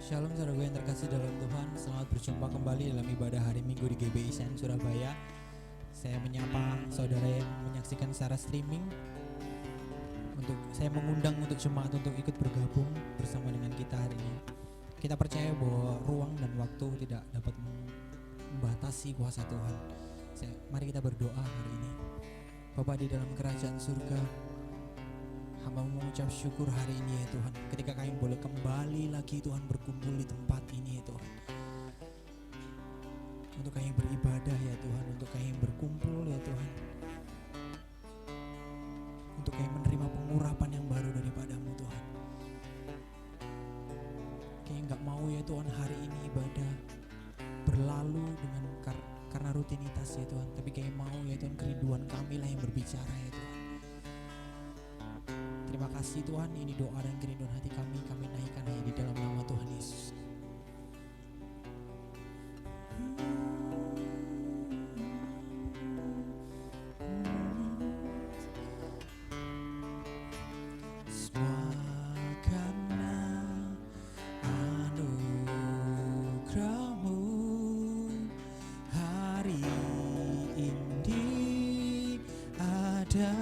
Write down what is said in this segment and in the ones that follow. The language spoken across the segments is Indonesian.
Shalom saudara gue yang terkasih dalam Tuhan. Selamat berjumpa kembali dalam ibadah hari Minggu di GBI Sen Surabaya. Saya menyapa saudara yang menyaksikan secara streaming. Saya mengundang untuk jemaat untuk ikut bergabung bersama dengan kita hari ini. Kita percaya bahwa ruang dan waktu tidak dapat membatasi kuasa Tuhan. Mari kita berdoa hari ini. Bapa di dalam kerajaan surga, hamba mengucap syukur hari ini ya Tuhan, ketika kami boleh kembali lagi Tuhan berkumpul di tempat ini ya Tuhan, untuk kami beribadah ya Tuhan, untuk kami berkumpul ya Tuhan, untuk kami menerima pengurapan yang baru daripadamu Tuhan. Kami gak mau ya Tuhan hari ini ibadah berlalu dengan karena rutinitas ya Tuhan, tapi kami mau ya Tuhan kerinduan kami lah yang berbicara ya Tuhan. Terima kasih Tuhan, ini doa dan kerinduan hati kami naikkan hanya di dalam nama Tuhan Yesus. Semua karena anugerah-Mu hari ini ada.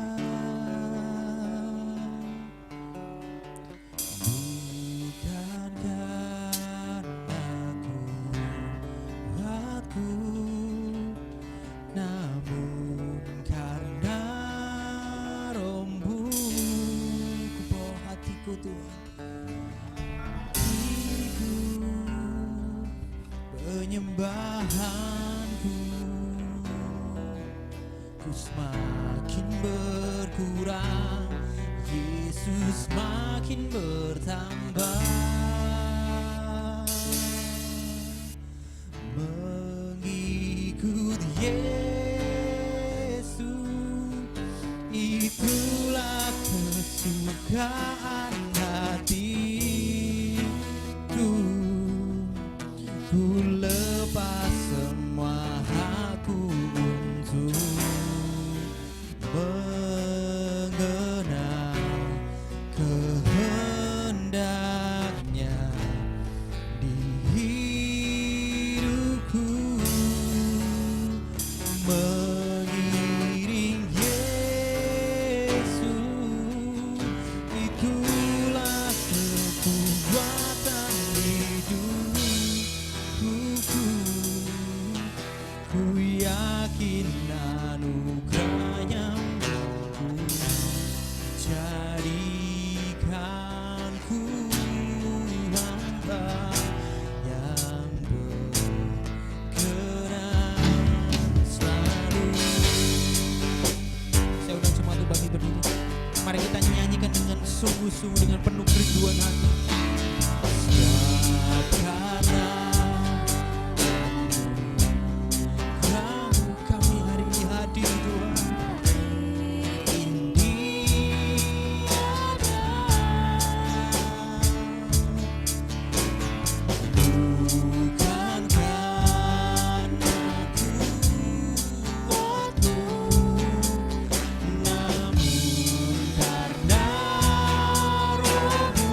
Penyembahanku, ku semakin berkurang, Yesus makin bertambah. Mengikut Yesus, itulah kesukaan hatiku. Ku lepas semua hakku untuk mengenal kehendaknya di hidupku. Mengiring Yesus, itulah kekuatan hidup. Ku yakin anugerahnya mampu jadikan ku hamba yang berkenan selalu. Saya undang semua tuh bagi berdiri. Mari kita nyanyikan dengan sungguh-sungguh, dengan penuh kerinduan hati. Karena kami hari ini hadir Tuhan. Bukan karena kuatku, namun karena Roh-Mu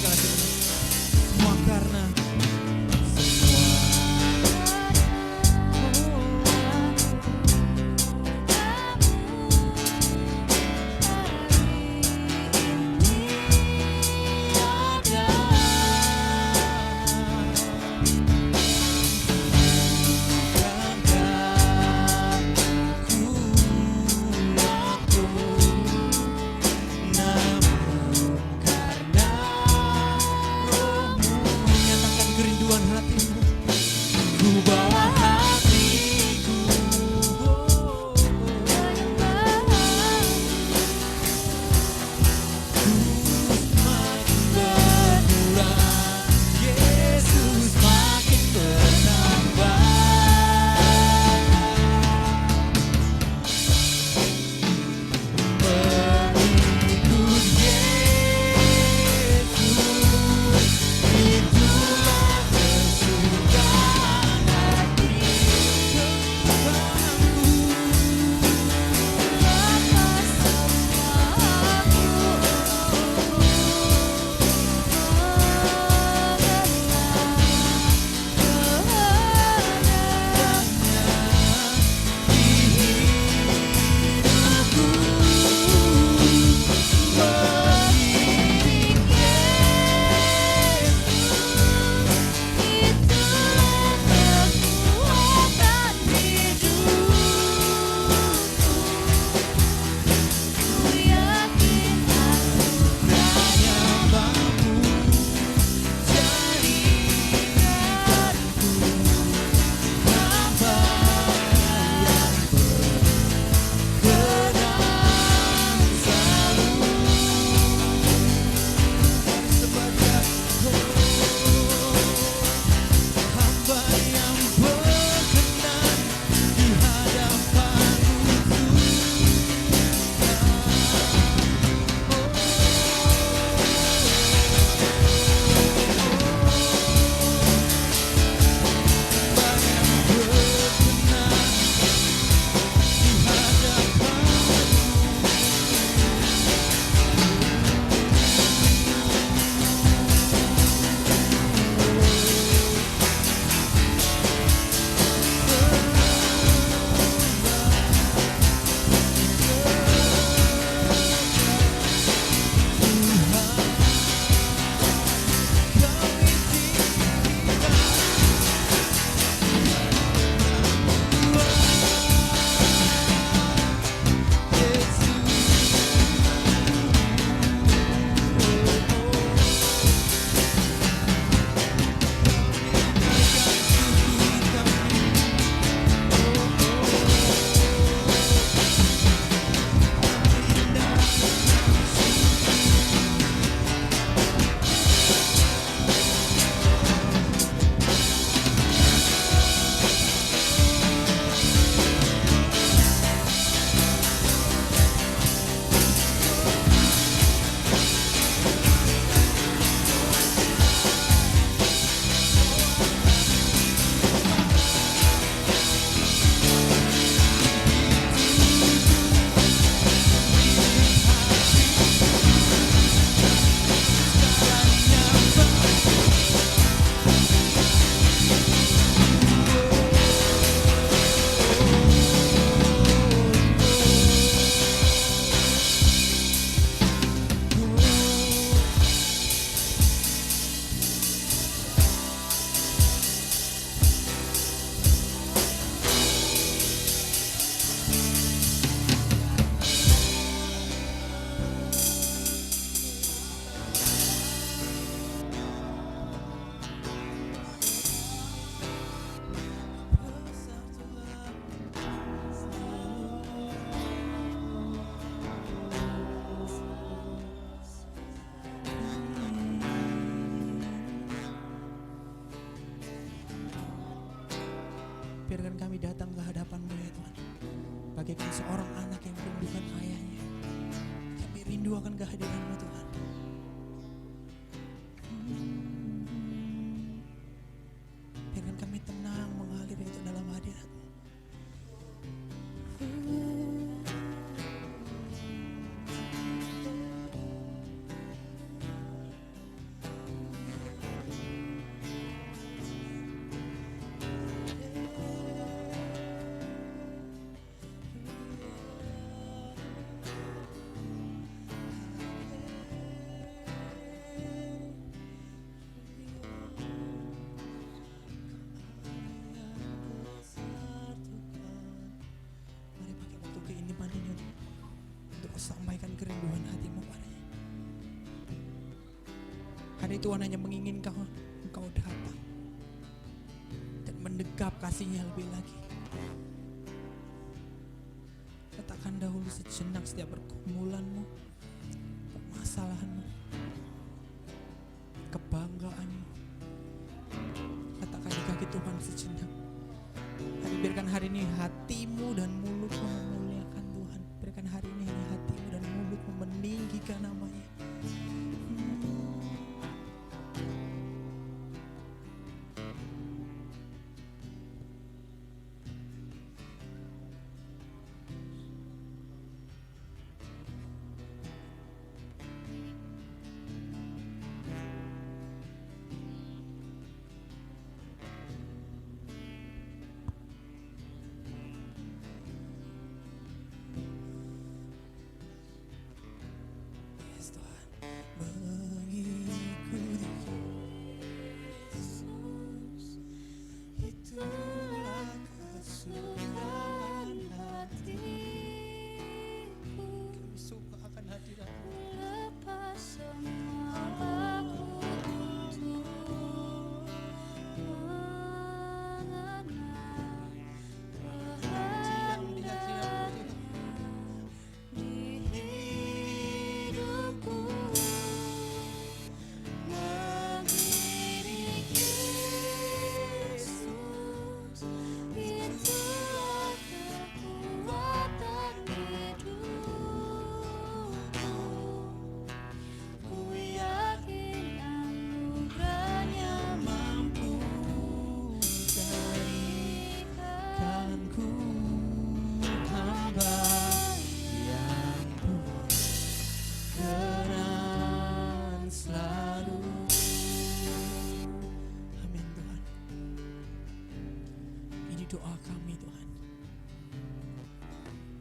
sekali lagi Tuhan. Semua karena semua biarkan kami datang ke hadapan-Mu ya Tuhan, bagaikan seorang anak yang merindukan ayahnya. Kami rindu akan kehadiran-Mu Tuhan. Biarkan kami tenang mengalir itu dalam hadirat-Mu. kerinduan hatimu padanya. Hari Tuhan hanya menginginkan engkau datang dan mendekap kasihnya lebih lagi. Letakkan dahulu sejenak setiap pergumulanmu, permasalahanmu, kebanggaanmu. Letakkan di kaki Tuhan sejenak. Biarkan hari ini hatimu dan mulutmu memuliakan Tuhan. Biarkan hari ini hanya hatimu dan mulutmu meninggikan namanya. Doa kami Tuhan,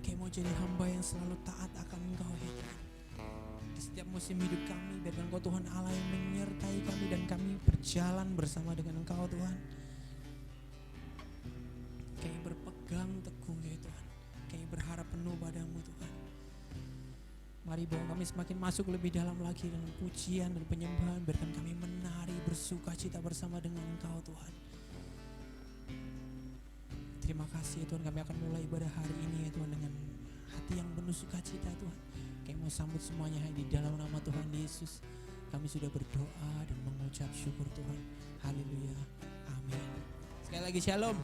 kami mau jadi hamba yang selalu taat akan Engkau ya Tuhan. Di setiap musim hidup kami, biarkan Engkau Tuhan Allah yang menyertai kami dan kami berjalan bersama dengan Engkau Tuhan. Kami berpegang teguh ya Tuhan, kami berharap penuh padamu Tuhan. Mari bawa kami semakin masuk lebih dalam lagi dengan pujian dan penyembahan. Biarkan kami menari bersuka cita bersama dengan Engkau Tuhan. Terima kasih ya Tuhan, kami akan mulai ibadah hari ini ya Tuhan dengan hati yang penuh sukacita Tuhan. Kami mau sambut semuanya di dalam nama Tuhan Yesus. Kami sudah berdoa dan mengucap syukur Tuhan. Haleluya. Amin. Sekali lagi shalom.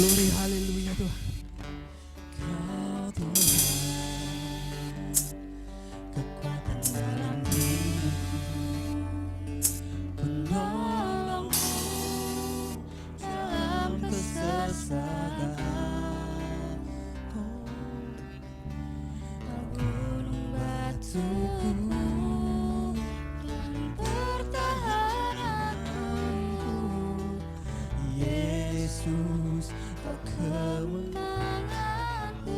Glory, haleluya Tuhan. Kau Tuhan, kekuatan dalam hidupku, penolongku dalam kesesakan. Oh, gunung batuku dan pertahananku, Yesus, kau kemenanganku.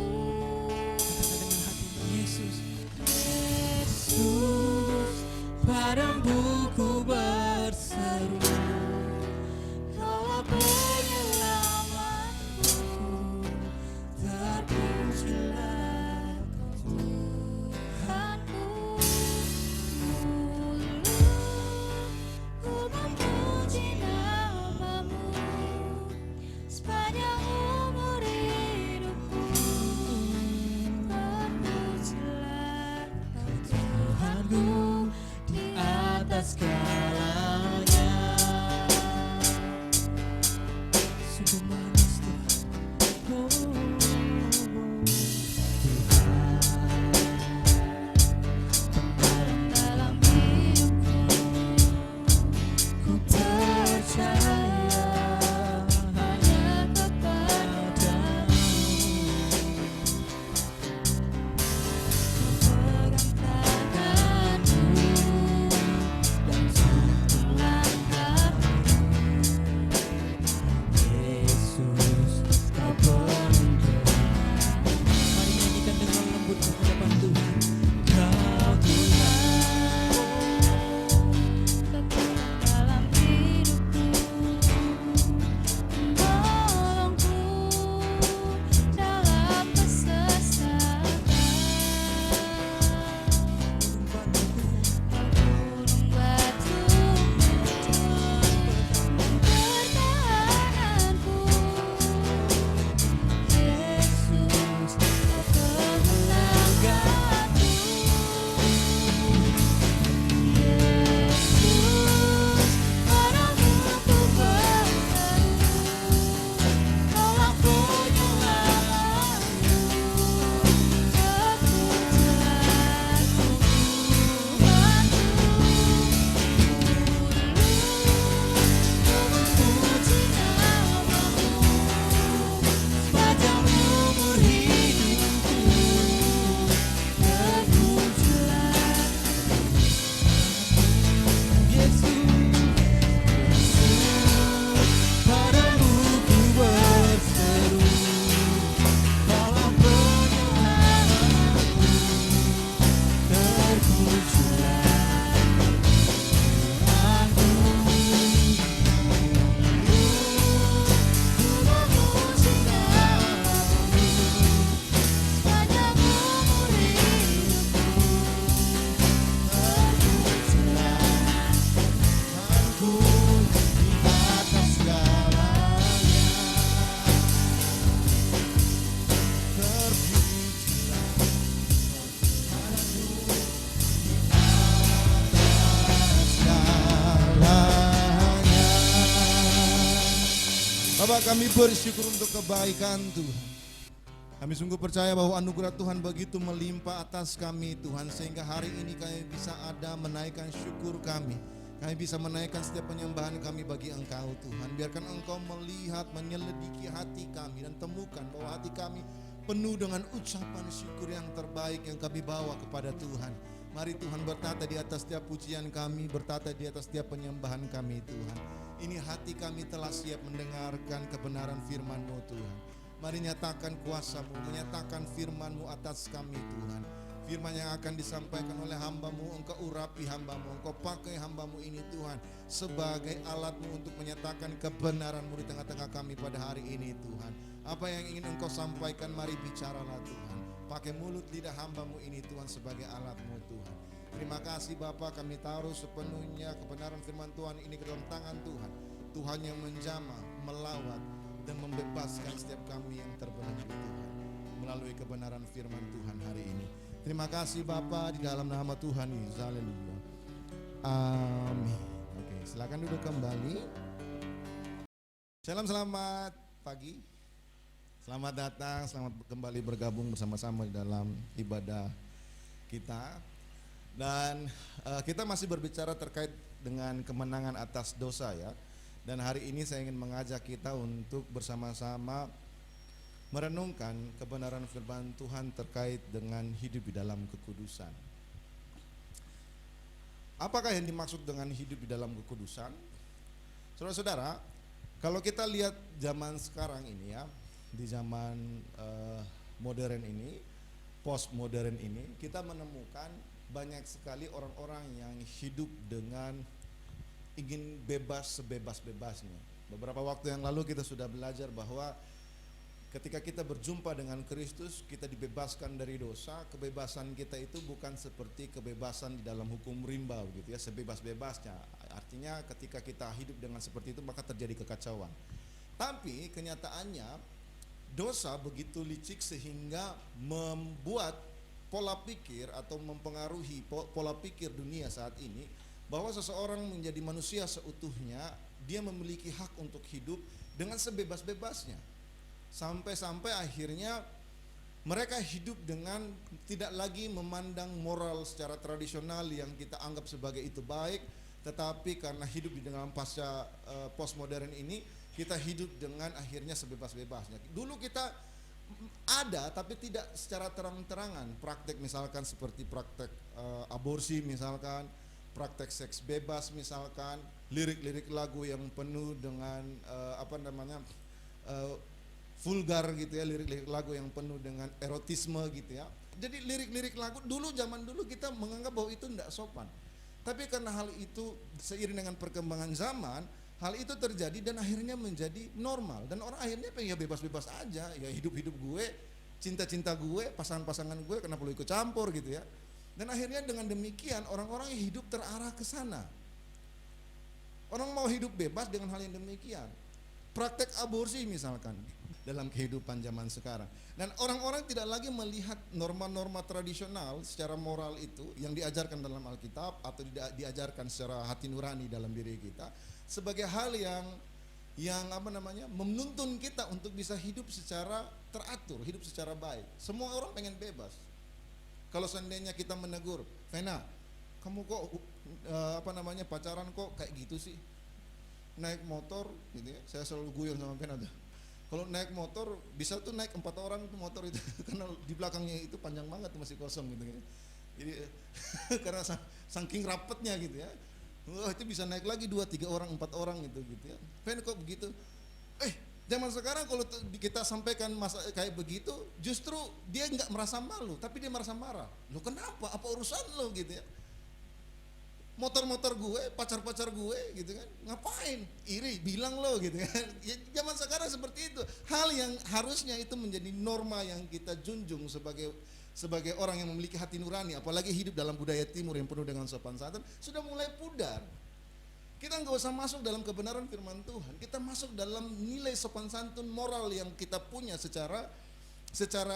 Katakan dengan hati, Yesus, Yesus, padamu ku berseru, Kaulah penyelamatku, terpujilah Kau Tuhanku. Ku memuji nama-Mu sepanjang umur hidupku. Terpujilah Kau Tuhanku di atas segalanya. Sungguh manis Tuhan, oh Tuhan, penolong dalam hidupku. Ku percaya hanya kepadamu. Kau pegang tanganku dan tuntun langkahku. Yesus, kau penuntun. Mari nyanyikan dengan lembut di hadapan Tuhan. Kau Tuhan, kekuatan dalam hidupku, penolongku dalam kesesakan. Gunung batuku dan pertahananku, Yesus, kau kemenanganku. Yesus, padamu ku berseru, Kaulah penyelamatku, terpujilah Tuhanku. Ku memuji nama-Mu sepanjang umur hidupku. Terpujilah Yesus, padamu ku berseru, Kaulah penyelamatku, terpujilah Tuhanku. Ku memuji nama-Mu sepanjang umur hidupku. Terpujilah Tuhanku di atas segalanya. Terpujilah padamu di atas segalanya. Bapak, kami bersyukur untuk kebaikan Tuhan. Kami sungguh percaya bahwa anugerah Tuhan begitu melimpah atas kami Tuhan, sehingga hari ini kami bisa ada menaikkan syukur kami. Kami bisa menaikkan setiap penyembahan kami bagi Engkau Tuhan. Biarkan Engkau melihat, menyelidiki hati kami dan temukan bahwa hati kami penuh dengan ucapan syukur yang terbaik yang kami bawa kepada Tuhan. Mari Tuhan bertata di atas setiap pujian kami, bertata di atas setiap penyembahan kami Tuhan. Ini hati kami telah siap mendengarkan kebenaran firman-Mu Tuhan. Mari nyatakan kuasa-Mu, menyatakan firman-Mu atas kami Tuhan. Firman yang akan disampaikan oleh hamba-Mu, Engkau urapi hamba-Mu, Engkau pakai hamba-Mu ini Tuhan sebagai alat-Mu untuk menyatakan kebenaran-Mu di tengah-tengah kami pada hari ini Tuhan. Apa yang ingin Engkau sampaikan, mari bicaralah Tuhan. Pakai mulut lidah hamba-Mu ini Tuhan sebagai alat-Mu Tuhan. Terima kasih Bapa, kami taruh sepenuhnya kebenaran firman Tuhan ini ke dalam tangan Tuhan. Tuhan yang menjamah, melawat, dan membebaskan setiap kami yang terbelenggu Tuhan melalui kebenaran firman Tuhan hari ini. Terima kasih Bapa, di dalam nama Tuhan Yesus. Haleluya. Amin. Oke, silakan duduk kembali. Shalom, selamat pagi. Selamat datang, selamat kembali bergabung bersama-sama di dalam ibadah kita. Dan kita masih berbicara terkait dengan kemenangan atas dosa ya. Dan hari ini saya ingin mengajak kita untuk bersama-sama merenungkan kebenaran firman Tuhan terkait dengan hidup di dalam kekudusan. Apakah yang dimaksud dengan hidup di dalam kekudusan? Saudara-saudara, kalau kita lihat zaman sekarang ini ya, di zaman modern ini, postmodern ini, kita menemukan banyak sekali orang-orang yang hidup dengan ingin bebas sebebas-bebasnya. Beberapa waktu yang lalu kita sudah belajar bahwa ketika kita berjumpa dengan Kristus, kita dibebaskan dari dosa. Kebebasan kita itu bukan seperti kebebasan di dalam hukum rimba gitu ya, sebebas-bebasnya. Artinya ketika kita hidup dengan seperti itu maka terjadi kekacauan. Tapi kenyataannya dosa begitu licik sehingga membuat pola pikir atau mempengaruhi pola pikir dunia saat ini bahwa seseorang menjadi manusia seutuhnya, dia memiliki hak untuk hidup dengan sebebas-bebasnya. Sampai-sampai akhirnya mereka hidup dengan tidak lagi memandang moral secara tradisional yang kita anggap sebagai itu baik, tetapi karena hidup di dalam pasca postmodern ini, kita hidup dengan akhirnya sebebas-bebasnya. Dulu kita ada tapi tidak secara terang-terangan, praktek misalkan seperti praktek aborsi misalkan, praktek seks bebas misalkan, lirik-lirik lagu yang penuh dengan vulgar gitu ya, lirik-lirik lagu yang penuh dengan erotisme gitu ya. Jadi lirik-lirik lagu dulu, zaman dulu kita menganggap bahwa itu tidak sopan. Tapi karena hal itu seiring dengan perkembangan zaman, hal itu terjadi dan akhirnya menjadi normal. Dan orang akhirnya pengen ya bebas-bebas aja, ya hidup-hidup gue, cinta-cinta gue, pasangan-pasangan gue, kenapa perlu ikut campur gitu ya. Dan akhirnya dengan demikian orang-orang yang hidup terarah ke sana. Orang mau hidup bebas dengan hal yang demikian. Praktek aborsi misalkan dalam kehidupan zaman sekarang. Dan orang-orang tidak lagi melihat norma-norma tradisional secara moral itu yang diajarkan dalam Alkitab atau diajarkan secara hati nurani dalam diri kita sebagai hal yang menuntun kita untuk bisa hidup secara teratur, hidup secara baik. Semua orang pengen bebas. Kalau seandainya kita menegur, Vena, kamu kok pacaran kok kayak gitu sih? Naik motor gitu ya. Saya selalu guyon sama Vena tuh. Kalau naik motor bisa tuh naik 4 orang tuh motor itu karena di belakangnya itu panjang banget tuh masih kosong gitu ya. Jadi karena saking rapetnya gitu ya. Wah, itu bisa naik lagi 2, 3 orang, 4 orang gitu ya. Fen kok begitu? Zaman sekarang kalau kita sampaikan kayak begitu, justru dia nggak merasa malu, tapi dia merasa marah. Lo kenapa? Apa urusan lo gitu ya? Motor-motor gue, pacar-pacar gue gitu kan, ngapain? Iri, bilang lo gitu kan. Ya, zaman sekarang seperti itu. Hal yang harusnya itu menjadi norma yang kita junjung sebagai orang yang memiliki hati nurani, apalagi hidup dalam budaya timur yang penuh dengan sopan santun, sudah mulai pudar. Kita nggak usah masuk dalam kebenaran firman Tuhan, kita masuk dalam nilai sopan santun moral yang kita punya secara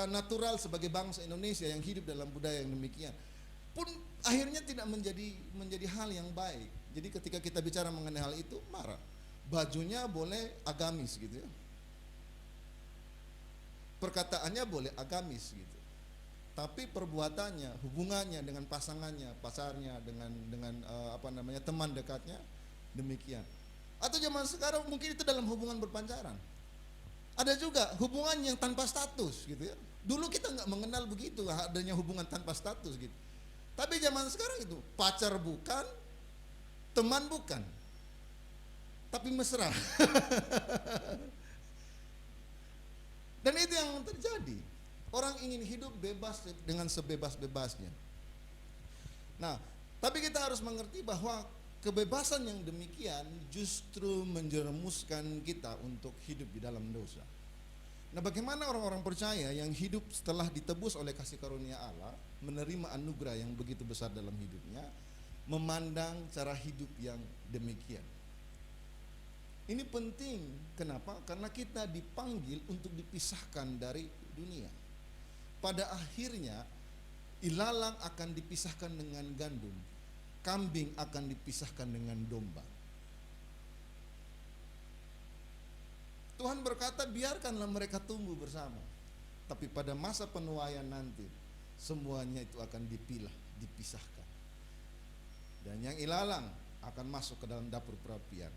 natural sebagai bangsa Indonesia yang hidup dalam budaya yang demikian. Pun akhirnya tidak menjadi hal yang baik. Jadi ketika kita bicara mengenai hal itu, marah. Bajunya boleh agamis gitu ya. Perkataannya boleh agamis gitu. Tapi perbuatannya, hubungannya dengan pasangannya, pacarnya, dengan teman dekatnya demikian. Atau zaman sekarang mungkin itu dalam hubungan berpacaran. Ada juga hubungan yang tanpa status gitu ya. Dulu kita nggak mengenal begitu adanya hubungan tanpa status gitu. Tapi zaman sekarang itu pacar bukan, teman bukan, tapi mesra. Dan itu yang terjadi. Orang ingin hidup bebas dengan sebebas-bebasnya. Nah, tapi kita harus mengerti bahwa kebebasan yang demikian justru menjerumuskan kita untuk hidup di dalam dosa. Nah, bagaimana orang-orang percaya yang hidup setelah ditebus oleh kasih karunia Allah, menerima anugerah yang begitu besar dalam hidupnya, memandang cara hidup yang demikian? Ini penting. Kenapa? Karena kita dipanggil untuk dipisahkan dari dunia. Pada akhirnya, ilalang akan dipisahkan dengan gandum, kambing akan dipisahkan dengan domba. Tuhan berkata biarkanlah mereka tumbuh bersama. Tapi pada masa penuaian nanti semuanya itu akan dipilah, dipisahkan. Dan yang ilalang akan masuk ke dalam dapur perapian.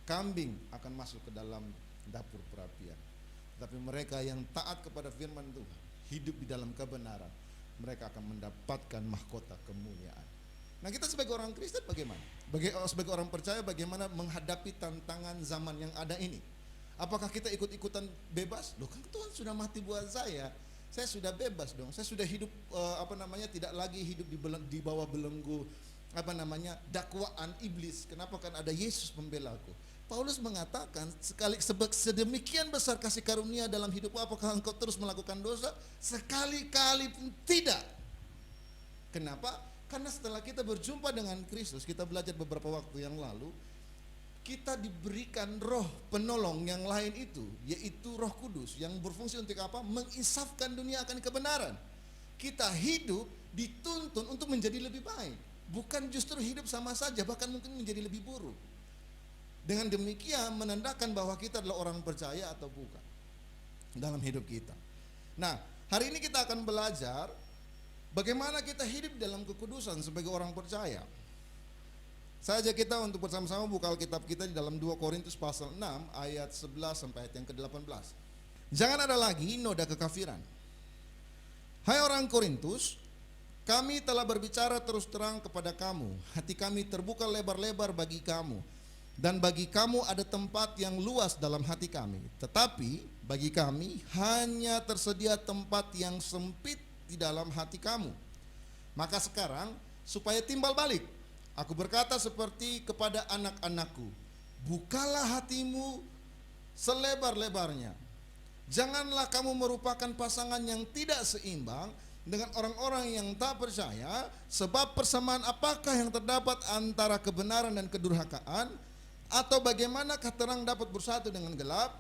Kambing akan masuk ke dalam dapur perapian. Tapi mereka yang taat kepada firman Tuhan, hidup di dalam kebenaran, mereka akan mendapatkan mahkota kemuliaan. Nah, kita sebagai orang Kristen bagaimana? Sebagai orang percaya bagaimana menghadapi tantangan zaman yang ada ini? Apakah kita ikut-ikutan bebas? Loh, kan Tuhan sudah mati buat saya sudah bebas dong. Saya sudah hidup tidak lagi hidup di bawah belenggu dakwaan iblis. Kenapa? Kan ada Yesus pembelaku. Paulus mengatakan sedemikian besar kasih karunia dalam hidupmu, apakah engkau terus melakukan dosa? Sekali-kali pun tidak. Kenapa? Karena setelah kita berjumpa dengan Kristus, kita belajar beberapa waktu yang lalu, kita diberikan roh penolong yang lain itu, yaitu Roh Kudus yang berfungsi untuk apa? Menginsafkan dunia akan kebenaran. Kita hidup dituntun untuk menjadi lebih baik, bukan justru hidup sama saja, bahkan mungkin menjadi lebih buruk. Dengan demikian menandakan bahwa kita adalah orang percaya atau bukan dalam hidup kita. Nah, hari ini kita akan belajar bagaimana kita hidup dalam kekudusan sebagai orang percaya. Saya ajak kita untuk bersama-sama buka Alkitab kita di dalam 2 Korintus pasal 6 ayat 11 sampai ayat yang ke-18. Jangan ada lagi noda kekafiran. Hai orang Korintus, kami telah berbicara terus terang kepada kamu. Hati kami terbuka lebar-lebar bagi kamu. Dan bagi kamu ada tempat yang luas dalam hati kami. Tetapi bagi kami hanya tersedia tempat yang sempit di dalam hati kamu. Maka sekarang supaya timbal balik, aku berkata seperti kepada anak-anakku, bukalah hatimu selebar-lebarnya. Janganlah kamu merupakan pasangan yang tidak seimbang dengan orang-orang yang tak percaya. Sebab persamaan apakah yang terdapat antara kebenaran dan kedurhakaan? Atau bagaimanakah terang dapat bersatu dengan gelap?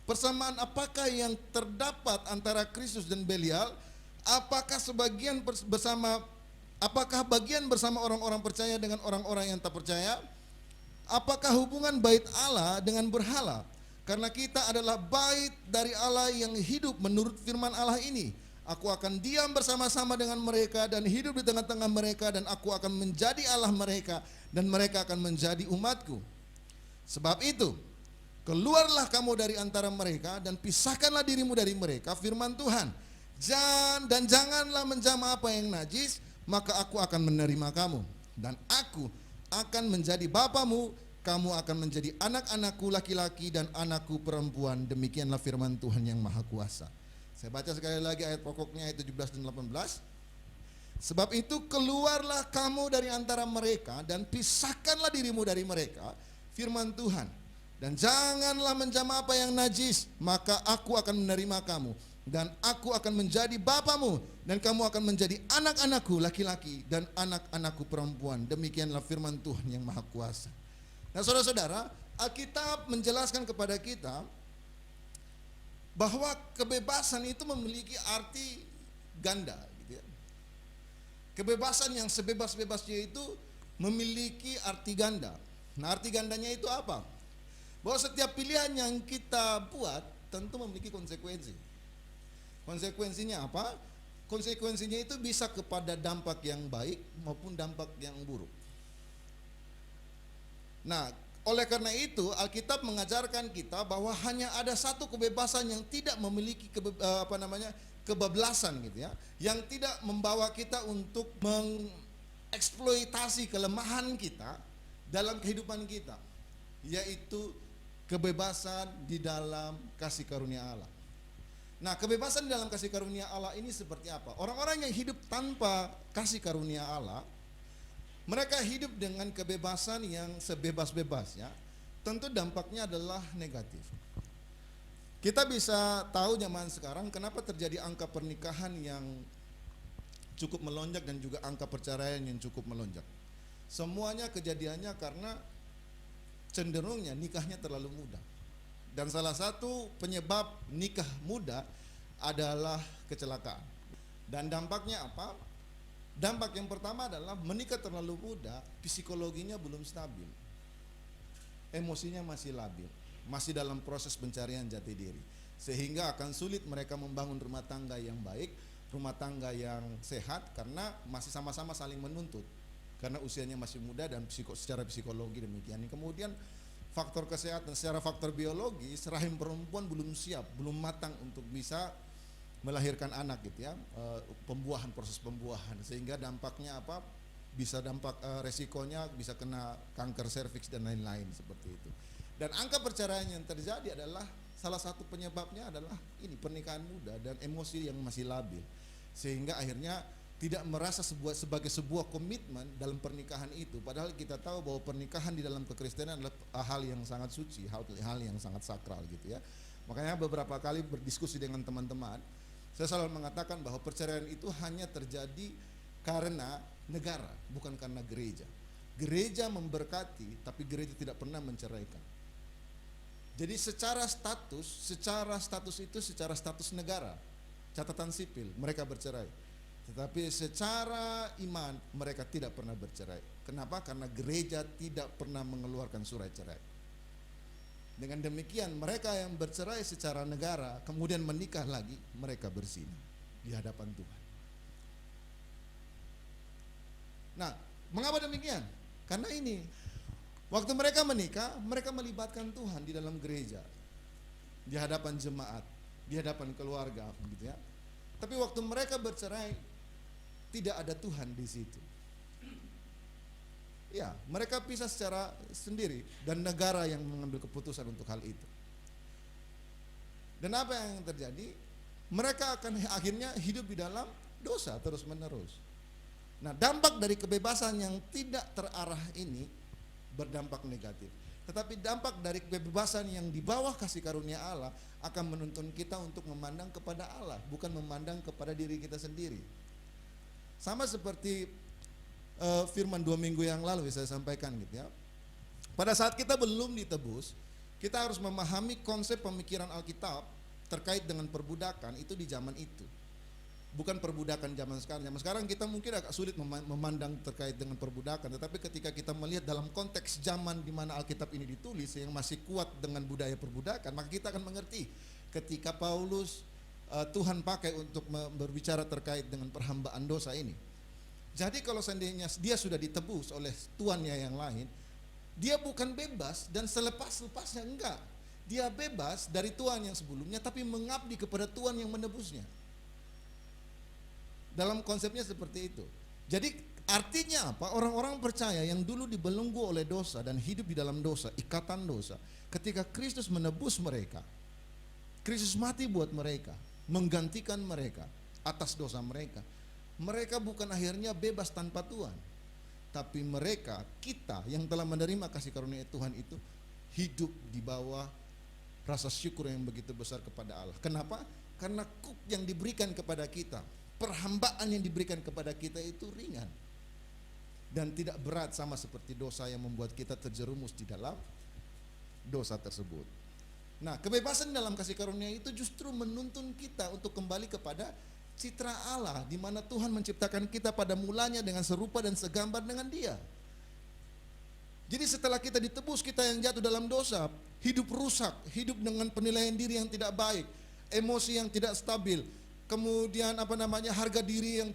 Persamaan apakah yang terdapat antara Kristus dan Belial? Apakah bagian bersama orang-orang percaya dengan orang-orang yang tak percaya? Apakah hubungan bait Allah dengan berhala? Karena kita adalah bait dari Allah yang hidup menurut firman Allah ini. Aku akan diam bersama-sama dengan mereka dan hidup di tengah-tengah mereka, dan aku akan menjadi Allah mereka dan mereka akan menjadi umatku. Sebab itu, keluarlah kamu dari antara mereka dan pisahkanlah dirimu dari mereka, firman Tuhan. Dan janganlah menjamah apa yang najis, maka aku akan menerima kamu. Dan aku akan menjadi bapamu, kamu akan menjadi anak-anakku laki-laki dan anakku perempuan. Demikianlah firman Tuhan yang Maha Kuasa. Saya baca sekali lagi ayat pokoknya ayat 17 dan 18. Sebab itu keluarlah kamu dari antara mereka dan pisahkanlah dirimu dari mereka, firman Tuhan. Dan janganlah menjamah apa yang najis, maka aku akan menerima kamu. Dan aku akan menjadi bapamu, dan kamu akan menjadi anak-anakku laki-laki dan anak-anakku perempuan. Demikianlah firman Tuhan yang Maha Kuasa. Nah, saudara-saudara, Alkitab menjelaskan kepada kita bahwa kebebasan itu memiliki arti ganda, gitu ya. Kebebasan yang sebebas-bebasnya itu memiliki arti ganda. Nah, arti gandanya itu apa? Bahwa setiap pilihan yang kita buat tentu memiliki konsekuensi. Konsekuensinya apa? Konsekuensinya itu bisa kepada dampak yang baik maupun dampak yang buruk. Nah, oleh karena itu Alkitab mengajarkan kita bahwa hanya ada satu kebebasan yang tidak memiliki kebablasan, gitu ya, yang tidak membawa kita untuk mengeksploitasi kelemahan kita dalam kehidupan kita, yaitu kebebasan di dalam kasih karunia Allah. Nah, kebebasan di dalam kasih karunia Allah ini seperti apa? Orang-orang yang hidup tanpa kasih karunia Allah, mereka hidup dengan kebebasan yang sebebas-bebasnya, tentu dampaknya adalah negatif. Kita bisa tahu zaman sekarang kenapa terjadi angka pernikahan yang cukup melonjak dan juga angka perceraian yang cukup melonjak. Semuanya kejadiannya karena cenderungnya nikahnya terlalu muda. Dan salah satu penyebab nikah muda adalah kecelakaan. Dan dampaknya apa? Dampak yang pertama adalah menikah terlalu muda, psikologinya belum stabil, emosinya masih labil, masih dalam proses pencarian jati diri. Sehingga akan sulit mereka membangun rumah tangga yang baik, rumah tangga yang sehat, karena masih sama-sama saling menuntut. Karena usianya masih muda dan secara psikologi demikian. Kemudian faktor kesehatan, secara faktor biologis, rahim perempuan belum siap, belum matang untuk bisa melahirkan anak gitu ya, proses pembuahan, sehingga dampaknya apa? Bisa dampak resikonya bisa kena kanker serviks dan lain-lain seperti itu. Dan angka perceraian yang terjadi adalah salah satu penyebabnya adalah ini, pernikahan muda dan emosi yang masih labil, sehingga akhirnya tidak merasa sebagai sebuah komitmen dalam pernikahan itu. Padahal kita tahu bahwa pernikahan di dalam kekristenan adalah hal yang sangat suci, hal yang sangat sakral gitu ya. Makanya beberapa kali berdiskusi dengan teman-teman, saya selalu mengatakan bahwa perceraian itu hanya terjadi karena negara, bukan karena gereja. Gereja memberkati, tapi gereja tidak pernah menceraikan. Jadi secara status negara, catatan sipil, mereka bercerai. Tetapi secara iman mereka tidak pernah bercerai. Kenapa? Karena gereja tidak pernah mengeluarkan surat cerai. Dengan demikian mereka yang bercerai secara negara kemudian menikah lagi, mereka berzina di hadapan Tuhan. Nah, mengapa demikian? Karena ini, waktu mereka menikah, mereka melibatkan Tuhan di dalam gereja, di hadapan jemaat, di hadapan keluarga, gitu ya. Tapi waktu mereka bercerai, tidak ada Tuhan di situ. Ya, mereka pisah secara sendiri dan negara yang mengambil keputusan untuk hal itu. Dan apa yang terjadi? Mereka akan akhirnya hidup di dalam dosa terus menerus. Nah, dampak dari kebebasan yang tidak terarah ini berdampak negatif. Tetapi dampak dari kebebasan yang di bawah kasih karunia Allah akan menuntun kita untuk memandang kepada Allah, bukan memandang kepada diri kita sendiri. Sama seperti firman 2 minggu yang lalu saya sampaikan gitu ya. Pada saat kita belum ditebus, kita harus memahami konsep pemikiran Alkitab terkait dengan perbudakan itu di zaman itu. Bukan perbudakan zaman sekarang. Zaman sekarang kita mungkin agak sulit memandang terkait dengan perbudakan, tetapi ketika kita melihat dalam konteks zaman di mana Alkitab ini ditulis yang masih kuat dengan budaya perbudakan, maka kita akan mengerti ketika Paulus Tuhan pakai untuk berbicara terkait dengan perhambaan dosa ini. Jadi kalau seandainya dia sudah ditebus oleh tuannya yang lain, dia bukan bebas dan selepas-lepasnya, enggak. Dia bebas dari tuan yang sebelumnya tapi mengabdi kepada tuan yang menebusnya. Dalam konsepnya seperti itu. Jadi artinya apa? Orang-orang percaya yang dulu dibelenggu oleh dosa dan hidup di dalam dosa, ikatan dosa, ketika Kristus menebus mereka, Kristus mati buat mereka, menggantikan mereka atas dosa mereka. Mereka bukan akhirnya bebas tanpa Tuhan, tapi mereka, kita yang telah menerima kasih karunia Tuhan itu hidup di bawah rasa syukur yang begitu besar kepada Allah. Kenapa? Karena kuk yang diberikan kepada kita, perhambaan yang diberikan kepada kita itu ringan dan tidak berat sama seperti dosa yang membuat kita terjerumus di dalam dosa tersebut. Nah, kebebasan dalam kasih karunia itu justru menuntun kita untuk kembali kepada citra Allah, di mana Tuhan menciptakan kita pada mulanya dengan serupa dan segambar dengan Dia. Jadi setelah kita ditebus, kita yang jatuh dalam dosa, hidup rusak, hidup dengan penilaian diri yang tidak baik, emosi yang tidak stabil, kemudian harga diri yang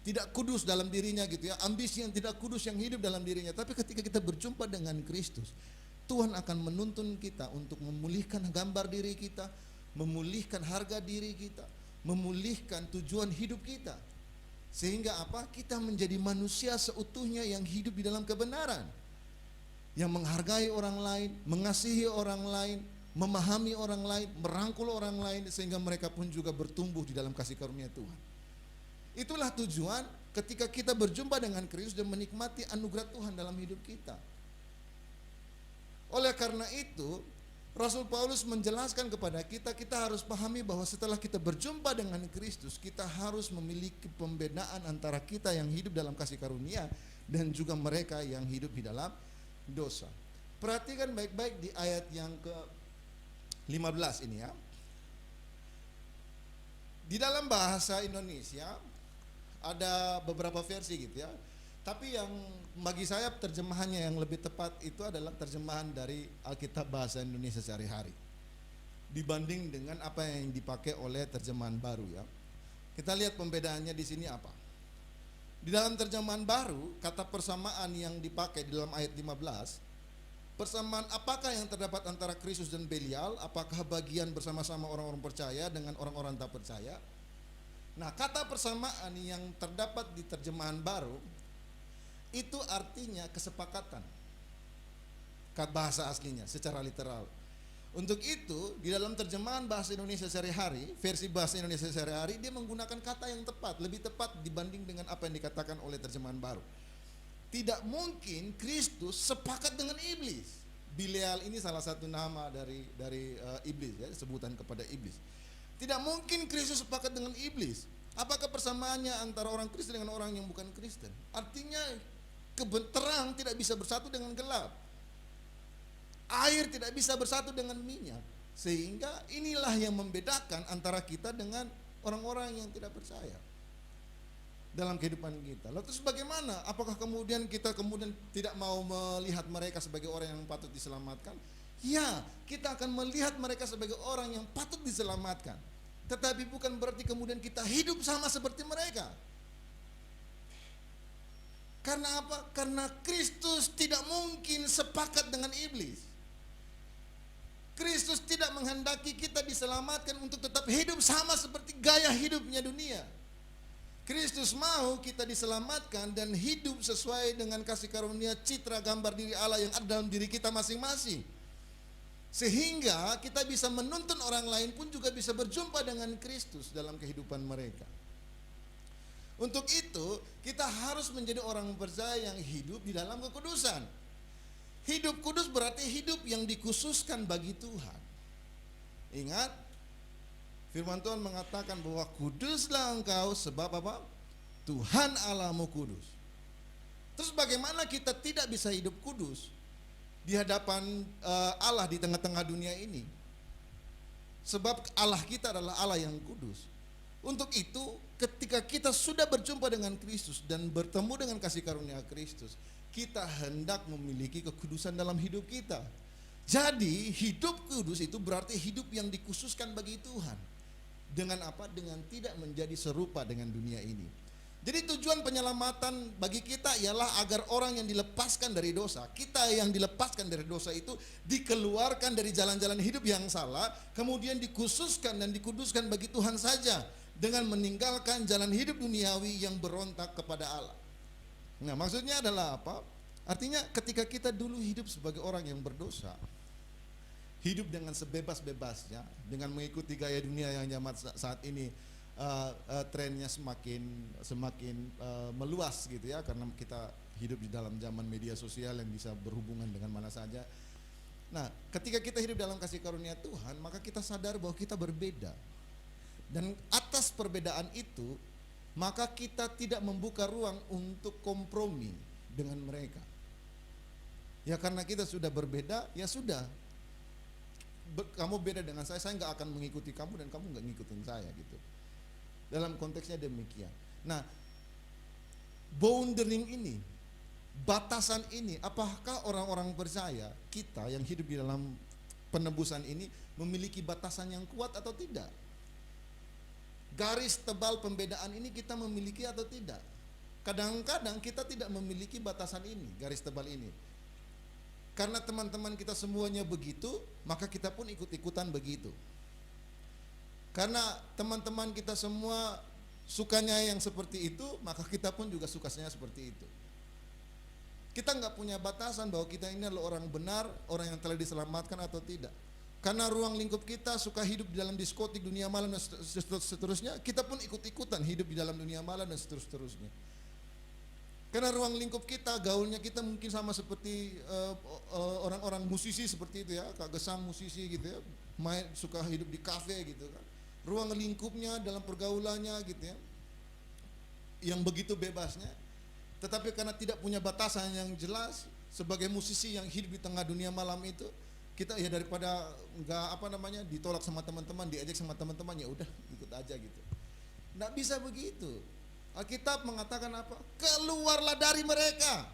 tidak kudus dalam dirinya gitu ya, ambisi yang tidak kudus yang hidup dalam dirinya. Tapi ketika kita berjumpa dengan Kristus, Tuhan akan menuntun kita untuk memulihkan gambar diri kita, memulihkan harga diri kita, memulihkan tujuan hidup kita. Sehingga apa? Kita menjadi manusia seutuhnya yang hidup di dalam kebenaran, yang menghargai orang lain, mengasihi orang lain, memahami orang lain, merangkul orang lain, sehingga mereka pun juga bertumbuh di dalam kasih karunia Tuhan. Itulah tujuan ketika kita berjumpa dengan Kristus dan menikmati anugerah Tuhan dalam hidup kita. Oleh karena itu, Rasul Paulus menjelaskan kepada kita, kita harus pahami bahwa setelah kita berjumpa dengan Kristus, kita harus memiliki pembedaan antara kita yang hidup dalam kasih karunia dan juga mereka yang hidup di dalam dosa. Perhatikan baik-baik di ayat yang ke-15 ini ya. Di dalam bahasa Indonesia ada beberapa versi gitu ya. Tapi yang bagi saya terjemahannya yang lebih tepat itu adalah terjemahan dari Alkitab Bahasa Indonesia Sehari-Hari dibanding dengan apa yang dipakai oleh terjemahan baru ya. Kita lihat pembedaannya di sini apa. Di dalam terjemahan baru, kata persamaan yang dipakai di dalam ayat 15, persamaan apakah yang terdapat antara Kristus dan Belial? Apakah bagian bersama-sama orang-orang percaya dengan orang-orang tak percaya? Nah, kata persamaan yang terdapat di terjemahan baru itu artinya kesepakatan. Kata bahasa aslinya secara literal. Untuk itu, di dalam terjemahan Bahasa Indonesia Sehari-Hari, versi Bahasa Indonesia Sehari-Hari, dia menggunakan kata yang tepat, lebih tepat dibanding dengan apa yang dikatakan oleh terjemahan baru. Tidak mungkin Kristus sepakat dengan iblis. Belial ini salah satu nama dari iblis ya, sebutan kepada iblis. Tidak mungkin Kristus sepakat dengan iblis. Apakah persamaannya antara orang Kristen dengan orang yang bukan Kristen? Artinya terang tidak bisa bersatu dengan gelap. Air tidak bisa bersatu dengan minyak. Sehingga inilah yang membedakan antara kita dengan orang-orang yang tidak percaya dalam kehidupan kita. Lalu terus bagaimana? Apakah kemudian kita tidak mau melihat mereka sebagai orang yang patut diselamatkan? Ya, kita akan melihat mereka sebagai orang yang patut diselamatkan. Tetapi bukan berarti kemudian kita hidup sama seperti mereka. Karena apa? Karena Kristus tidak mungkin sepakat dengan iblis. Kristus tidak menghendaki kita diselamatkan untuk tetap hidup sama seperti gaya hidupnya dunia. Kristus mau kita diselamatkan dan hidup sesuai dengan kasih karunia citra gambar diri Allah yang ada dalam diri kita masing-masing. Sehingga kita bisa menuntun orang lain pun juga bisa berjumpa dengan Kristus dalam kehidupan mereka. Untuk itu, kita harus menjadi orang percaya yang hidup di dalam kekudusan. Hidup kudus berarti hidup yang dikhususkan bagi Tuhan. Ingat, firman Tuhan mengatakan bahwa kuduslah engkau sebab apa? Tuhan Allahmu kudus. Terus bagaimana kita tidak bisa hidup kudus di hadapan Allah di tengah-tengah dunia ini? Sebab Allah kita adalah Allah yang kudus. Untuk itu, ketika kita sudah berjumpa dengan Kristus dan bertemu dengan kasih karunia Kristus, kita hendak memiliki kekudusan dalam hidup kita. Jadi hidup kudus itu berarti hidup yang dikhususkan bagi Tuhan. Dengan apa? Dengan tidak menjadi serupa dengan dunia ini. Jadi tujuan penyelamatan bagi kita ialah agar orang yang dilepaskan dari dosa, kita yang dilepaskan dari dosa itu dikeluarkan dari jalan-jalan hidup yang salah, kemudian dikhususkan dan dikuduskan bagi Tuhan saja dengan meninggalkan jalan hidup duniawi yang berontak kepada Allah. Nah, maksudnya adalah apa? Artinya ketika kita dulu hidup sebagai orang yang berdosa, hidup dengan sebebas-bebasnya, dengan mengikuti gaya dunia yang zaman saat ini trennya semakin meluas gitu ya, karena kita hidup di dalam zaman media sosial yang bisa berhubungan dengan mana saja. Nah, ketika kita hidup dalam kasih karunia Tuhan, maka kita sadar bahwa kita berbeda. Dan atas perbedaan itu, maka kita tidak membuka ruang untuk kompromi dengan mereka. Ya karena kita sudah berbeda, ya sudah. Kamu beda dengan saya nggak akan mengikuti kamu dan kamu nggak ngikutin saya gitu. Dalam konteksnya demikian. Nah, boundary ini, batasan ini, apakah orang-orang percaya kita yang hidup di dalam penebusan ini memiliki batasan yang kuat atau tidak? Garis tebal pembedaan ini kita memiliki atau tidak? Kadang-kadang kita tidak memiliki batasan ini, garis tebal ini. Karena teman-teman kita semuanya begitu, maka kita pun ikut-ikutan begitu. Karena teman-teman kita semua sukanya yang seperti itu, maka kita pun juga sukanya seperti itu. Kita nggak punya batasan bahwa kita ini adalah orang benar, orang yang telah diselamatkan atau tidak. Karena ruang lingkup kita suka hidup di dalam diskotik dunia malam dan seterusnya, kita pun ikut-ikutan hidup di dalam dunia malam dan seterusnya. Karena ruang lingkup kita, gaulnya kita mungkin sama seperti orang-orang musisi seperti itu ya, Kak Gesang musisi gitu ya, suka hidup di kafe gitu kan. Ruang lingkupnya dalam pergaulannya gitu ya, yang begitu bebasnya. Tetapi karena tidak punya batasan yang jelas, sebagai musisi yang hidup di tengah dunia malam itu, kita ya daripada ditolak sama teman-teman, diajak sama teman-teman, ya udah ikut aja gitu. Nggak bisa begitu. Alkitab mengatakan apa? Keluarlah dari mereka.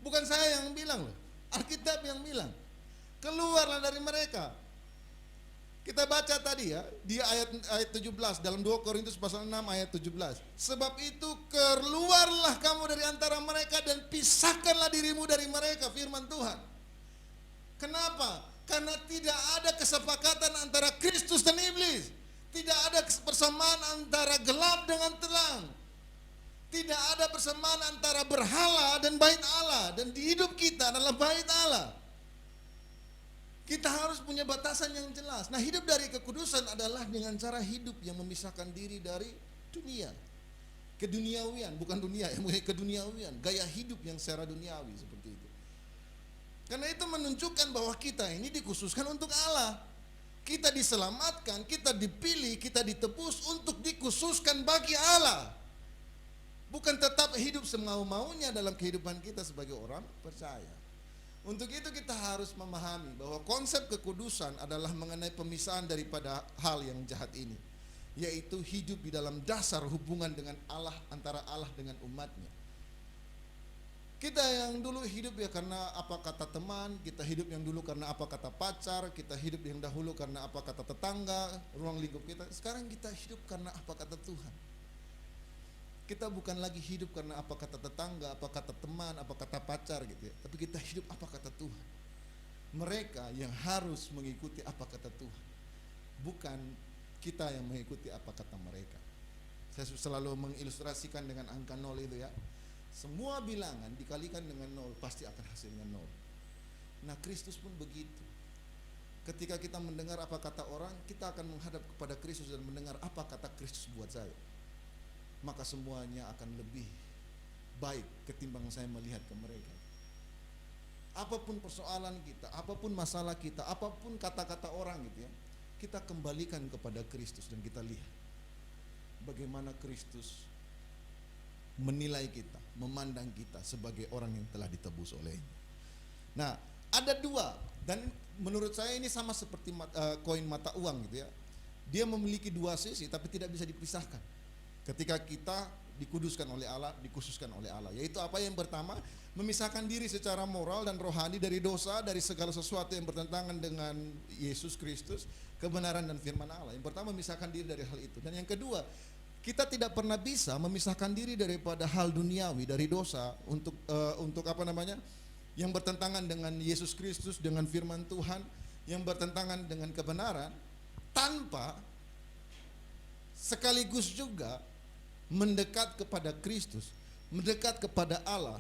Bukan saya yang bilang loh, Alkitab yang bilang. Keluarlah dari mereka. Kita baca tadi ya, di ayat 17 dalam 2 Korintus pasal 6 ayat 17. Sebab itu keluarlah kamu dari antara mereka dan pisahkanlah dirimu dari mereka, firman Tuhan. Kenapa? Karena tidak ada kesepakatan antara Kristus dan iblis. Tidak ada persamaan antara gelap dengan terang. Tidak ada persamaan antara berhala dan bait Allah. Dan di hidup kita adalah bait Allah. Kita harus punya batasan yang jelas. Nah, hidup dari kekudusan adalah dengan cara hidup yang memisahkan diri dari dunia. Keduniawian, bukan dunia, keduniawian. Gaya hidup yang secara duniawi seperti itu. Karena itu menunjukkan bahwa kita ini dikhususkan untuk Allah. Kita diselamatkan, kita dipilih, kita ditebus untuk dikhususkan bagi Allah. Bukan tetap hidup semau-maunya dalam kehidupan kita sebagai orang percaya. Untuk itu kita harus memahami bahwa konsep kekudusan adalah mengenai pemisahan daripada hal yang jahat ini, yaitu hidup di dalam dasar hubungan dengan Allah, antara Allah dengan umatnya. Kita yang dulu hidup ya karena apa kata teman, kita hidup yang dulu karena apa kata pacar, kita hidup yang dahulu karena apa kata tetangga, ruang lingkup kita. Sekarang kita hidup karena apa kata Tuhan. Kita bukan lagi hidup karena apa kata tetangga, apa kata teman, apa kata pacar gitu ya. Tapi kita hidup apa kata Tuhan. Mereka yang harus mengikuti apa kata Tuhan, bukan kita yang mengikuti apa kata mereka. Saya selalu mengilustrasikan dengan angka 0 itu ya. Semua bilangan dikalikan dengan 0 pasti akan hasilnya 0. Nah, Kristus pun begitu. Ketika kita mendengar apa kata orang, kita akan menghadap kepada Kristus dan mendengar apa kata Kristus buat saya. Maka semuanya akan lebih baik ketimbang saya melihat ke mereka. Apapun persoalan kita, apapun masalah kita, apapun kata-kata orang gitu ya, kita kembalikan kepada Kristus dan kita lihat bagaimana Kristus menilai kita, memandang kita sebagai orang yang telah ditebus olehnya. Nah, ada dua, dan menurut saya ini sama seperti koin mata uang gitu ya. Dia memiliki dua sisi tapi tidak bisa dipisahkan. Ketika kita dikuduskan oleh Allah, dikhususkan oleh Allah, yaitu apa? Yang pertama, memisahkan diri secara moral dan rohani dari dosa, dari segala sesuatu yang bertentangan dengan Yesus Kristus, kebenaran dan firman Allah. Yang pertama, memisahkan diri dari hal itu. Dan yang kedua, kita tidak pernah bisa memisahkan diri daripada hal duniawi, dari dosa, untuk apa namanya, yang bertentangan dengan Yesus Kristus, dengan firman Tuhan, yang bertentangan dengan kebenaran, tanpa sekaligus juga mendekat kepada Kristus, mendekat kepada Allah,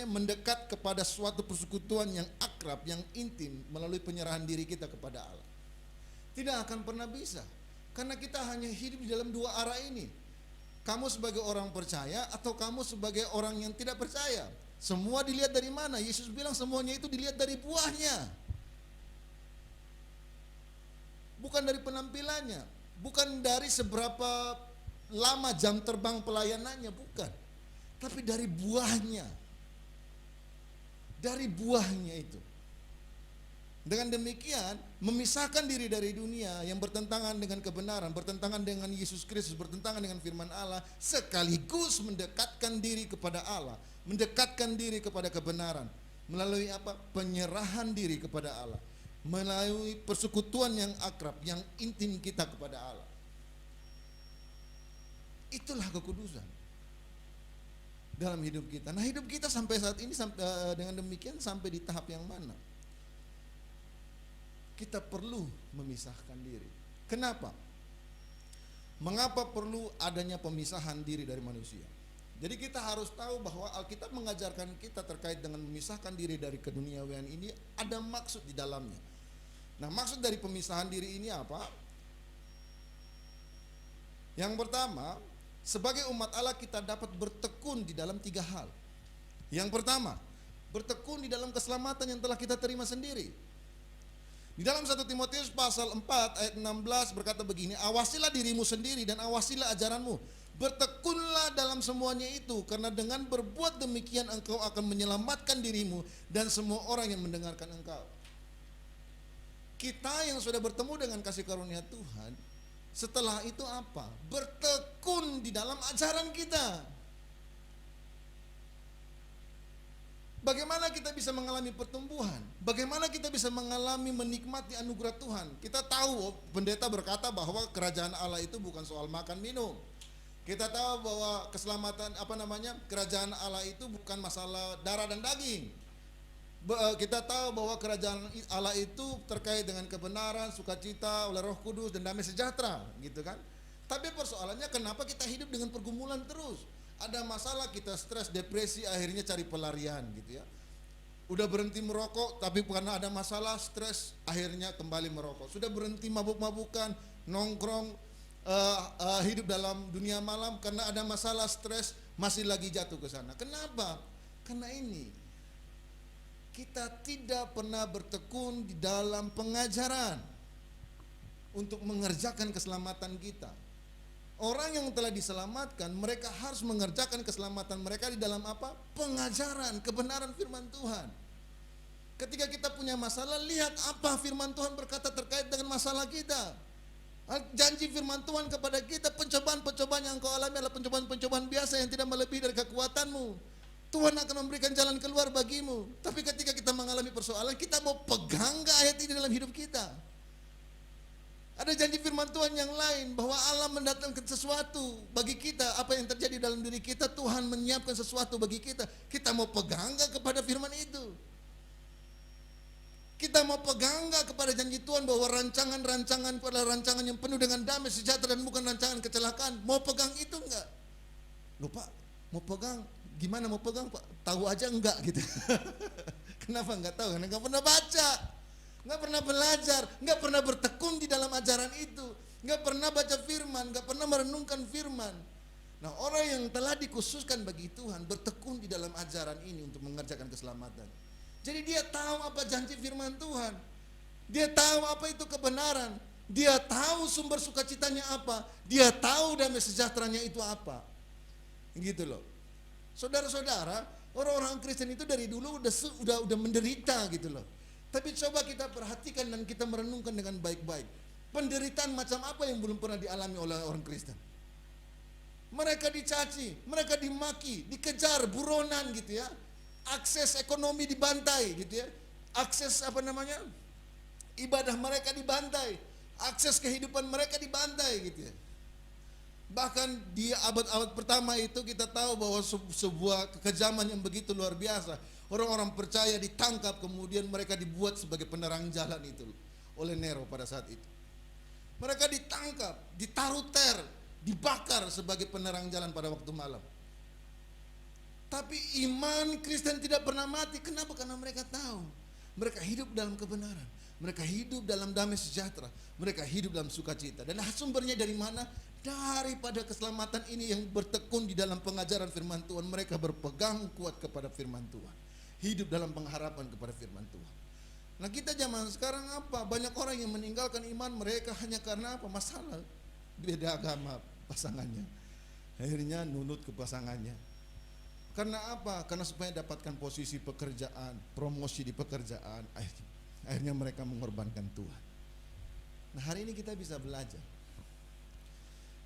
mendekat kepada suatu persekutuan yang akrab, yang intim melalui penyerahan diri kita kepada Allah. Tidak akan pernah bisa, karena kita hanya hidup di dalam dua arah ini. Kamu sebagai orang percaya atau kamu sebagai orang yang tidak percaya. Semua dilihat dari mana? Yesus bilang semuanya itu dilihat dari buahnya, bukan dari penampilannya, bukan dari seberapa lama jam terbang pelayanannya, bukan, tapi dari buahnya. Dari buahnya itu. Dengan demikian memisahkan diri dari dunia yang bertentangan dengan kebenaran, bertentangan dengan Yesus Kristus, bertentangan dengan firman Allah, sekaligus mendekatkan diri kepada Allah, mendekatkan diri kepada kebenaran melalui apa? Penyerahan diri kepada Allah, melalui persekutuan yang akrab, yang intim kita kepada Allah. Itulah kekudusan dalam hidup kita. Nah, hidup kita sampai saat ini dengan demikian sampai di tahap yang mana? Kita perlu memisahkan diri. Kenapa? Mengapa perlu adanya pemisahan diri dari manusia? Jadi kita harus tahu bahwa Alkitab mengajarkan kita terkait dengan memisahkan diri dari keduniawian ini, ada maksud di dalamnya. Nah, maksud dari pemisahan diri ini apa? Yang pertama, sebagai umat Allah kita dapat bertekun di dalam tiga hal. Yang pertama, bertekun di dalam keselamatan yang telah kita terima sendiri. Di dalam 1 Timotius pasal 4 ayat 16 berkata begini, awasilah dirimu sendiri dan awasilah ajaranmu. Bertekunlah dalam semuanya itu, karena dengan berbuat demikian engkau akan menyelamatkan dirimu dan semua orang yang mendengarkan engkau. Kita yang sudah bertemu dengan kasih karunia Tuhan, setelah itu apa? Bertekun di dalam ajaran kita. Bagaimana kita bisa mengalami pertumbuhan? Bagaimana kita bisa mengalami menikmati anugerah Tuhan? Kita tahu pendeta berkata bahwa kerajaan Allah itu bukan soal makan minum. Kita tahu bahwa keselamatan kerajaan Allah itu bukan masalah darah dan daging. Kita tahu bahwa kerajaan Allah itu terkait dengan kebenaran, sukacita oleh Roh Kudus dan damai sejahtera, gitu kan? Tapi persoalannya kenapa kita hidup dengan pergumulan terus? Ada masalah kita stres, depresi, akhirnya cari pelarian gitu ya. Udah berhenti merokok tapi karena ada masalah stres akhirnya kembali merokok. Sudah berhenti mabuk-mabukan, nongkrong, hidup dalam dunia malam karena ada masalah stres masih lagi jatuh ke sana. Kenapa? Karena ini kita tidak pernah bertekun di dalam pengajaran untuk mengerjakan keselamatan kita. Orang yang telah diselamatkan, mereka harus mengerjakan keselamatan mereka di dalam apa? Pengajaran, kebenaran firman Tuhan. Ketika kita punya masalah, lihat apa firman Tuhan berkata terkait dengan masalah kita. Janji firman Tuhan kepada kita, pencobaan-pencobaan yang kau alami adalah pencobaan-pencobaan biasa yang tidak melebihi dari kekuatanmu. Tuhan akan memberikan jalan keluar bagimu. Tapi ketika kita mengalami persoalan, kita mau pegang gak ayat ini dalam hidup kita? Ada janji firman Tuhan yang lain bahwa Allah mendatangkan sesuatu bagi kita. Apa yang terjadi dalam diri kita, Tuhan menyiapkan sesuatu bagi kita. Kita mau pegang gak kepada firman itu? Kita mau pegang gak kepada janji Tuhan bahwa rancangan-rancangan adalah rancangan yang penuh dengan damai sejahtera dan bukan rancangan kecelakaan? Mau pegang itu enggak? Loh Pak, mau pegang? Gimana mau pegang Pak? Tahu aja enggak gitu. Kenapa enggak tahu? Karena enggak pernah baca, enggak pernah belajar, enggak pernah bertekun di dalam ajaran itu, enggak pernah baca firman, enggak pernah merenungkan firman. Nah, orang yang telah dikhususkan bagi Tuhan bertekun di dalam ajaran ini untuk mengerjakan keselamatan. Jadi dia tahu apa janji firman Tuhan. Dia tahu apa itu kebenaran. Dia tahu sumber sukacitanya apa. Dia tahu damai sejahteranya itu apa. Gitu loh. Saudara-saudara, orang-orang Kristen itu dari dulu udah menderita gitu loh. Tapi coba kita perhatikan dan kita merenungkan dengan baik-baik. Penderitaan macam apa yang belum pernah dialami oleh orang Kristen? Mereka dicaci, mereka dimaki, dikejar, buronan gitu ya. Akses ekonomi dibantai gitu ya. Akses ibadah mereka dibantai. Akses kehidupan mereka dibantai gitu ya. Bahkan di abad-abad pertama itu kita tahu bahwa sebuah kekejaman yang begitu luar biasa. Orang-orang percaya ditangkap, kemudian mereka dibuat sebagai penerang jalan itu oleh Nero pada saat itu. Mereka ditangkap, ditaruh dibakar sebagai penerang jalan pada waktu malam. Tapi iman Kristen tidak pernah mati. Kenapa? Karena mereka tahu. Mereka hidup dalam kebenaran. Mereka hidup dalam damai sejahtera. Mereka hidup dalam sukacita. Dan sumbernya dari mana? Daripada keselamatan ini yang bertekun di dalam pengajaran firman Tuhan. Mereka berpegang kuat kepada firman Tuhan. Hidup dalam pengharapan kepada firman Tuhan. Nah, kita zaman sekarang apa? Banyak orang yang meninggalkan iman mereka hanya karena apa? Masalah beda agama pasangannya. Akhirnya nunut ke pasangannya. Karena apa? Karena supaya dapatkan posisi pekerjaan, promosi di pekerjaan. Akhirnya mereka mengorbankan Tuhan. Nah, hari ini kita bisa belajar.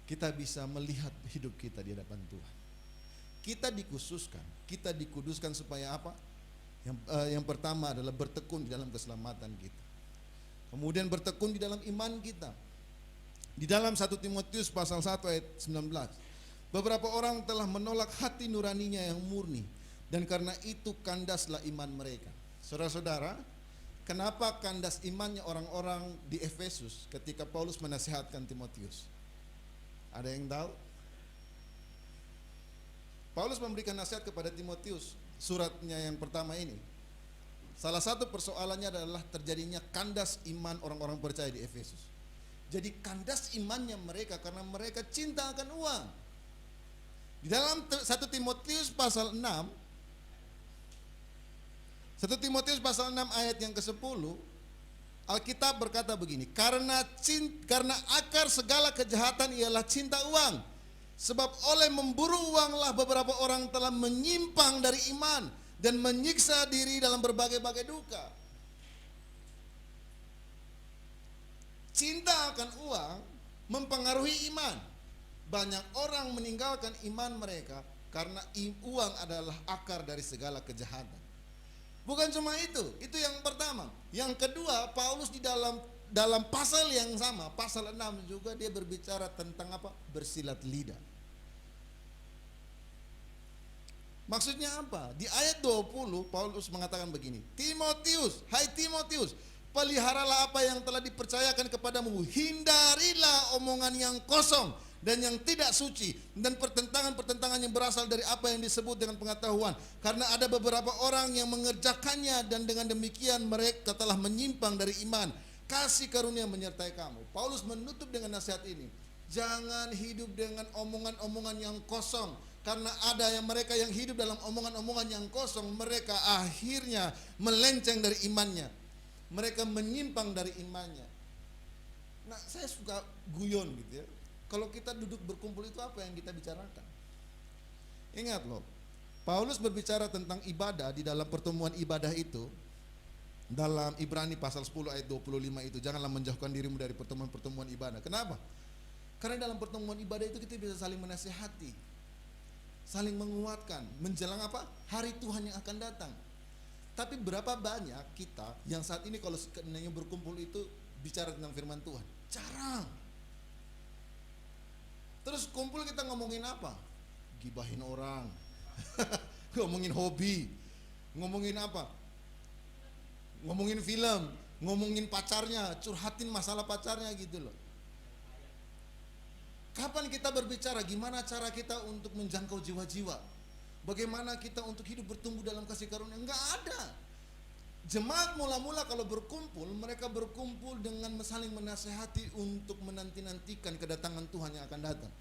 Kita bisa melihat hidup kita di hadapan Tuhan. Kita dikhususkan, kita dikuduskan supaya apa? Yang pertama adalah bertekun di dalam keselamatan kita. Kemudian bertekun di dalam iman kita. Di dalam 1 Timotius pasal 1 ayat 19. Beberapa orang telah menolak hati nuraninya yang murni, dan karena itu kandaslah iman mereka. Saudara-saudara, kenapa kandas imannya orang-orang di Efesus ketika Paulus menasihatkan Timotius? Ada yang tahu? Paulus memberikan nasihat kepada Timotius, suratnya yang pertama ini. Salah satu persoalannya adalah terjadinya kandas iman orang-orang percaya di Efesus. Jadi kandas imannya mereka karena mereka cinta akan uang. Di dalam 1 Timotius pasal 6, 1 Timotius pasal 6 ayat yang ke-10, Alkitab berkata begini, karena akar segala kejahatan ialah cinta uang. Sebab oleh memburu uanglah beberapa orang telah menyimpang dari iman dan menyiksa diri dalam berbagai-bagai duka. cinta akan uang mempengaruhi iman. Banyak orang meninggalkan iman mereka karena uang adalah akar dari segala kejahatan. Bukan cuma itu yang pertama. Yang kedua, Paulus di dalam pasal yang sama, pasal 6 juga dia berbicara tentang apa? Bersilat lidah. Maksudnya apa? Di ayat 20 Paulus mengatakan begini, Timotius, hai Timotius, peliharalah apa yang telah dipercayakan kepadamu, hindarilah omongan yang kosong dan yang tidak suci dan pertentangan-pertentangan yang berasal dari apa yang disebut dengan pengetahuan, karena ada beberapa orang yang mengerjakannya dan dengan demikian mereka telah menyimpang dari iman. Kasih karunia menyertai kamu. Paulus menutup dengan nasihat ini, jangan hidup dengan omongan-omongan yang kosong, karena ada mereka yang hidup dalam omongan-omongan yang kosong, mereka akhirnya melenceng dari imannya, mereka menyimpang dari imannya. Nah, saya suka guyon gitu ya. Kalau kita duduk berkumpul itu apa yang kita bicarakan? Ingat loh, Paulus berbicara tentang ibadah di dalam pertemuan ibadah itu. Dalam Ibrani pasal 10 ayat 25 itu, janganlah menjauhkan dirimu dari pertemuan-pertemuan ibadah. Kenapa? Karena dalam pertemuan ibadah itu kita bisa saling menasihati, saling menguatkan, menjelang apa? Hari Tuhan yang akan datang. Tapi berapa banyak kita yang saat ini kalau sebenarnya berkumpul itu bicara tentang firman Tuhan? Jarang. Terus kumpul kita ngomongin apa? Gibahin orang, ngomongin hobi, ngomongin apa? Ngomongin film, ngomongin pacarnya, curhatin masalah pacarnya gitu loh. Kapan kita berbicara gimana cara kita untuk menjangkau jiwa-jiwa? Bagaimana kita untuk hidup bertumbuh dalam kasih karunia? Enggak ada. Jemaat mula-mula kalau berkumpul, mereka berkumpul dengan saling menasehati untuk menanti-nantikan kedatangan Tuhan yang akan datang.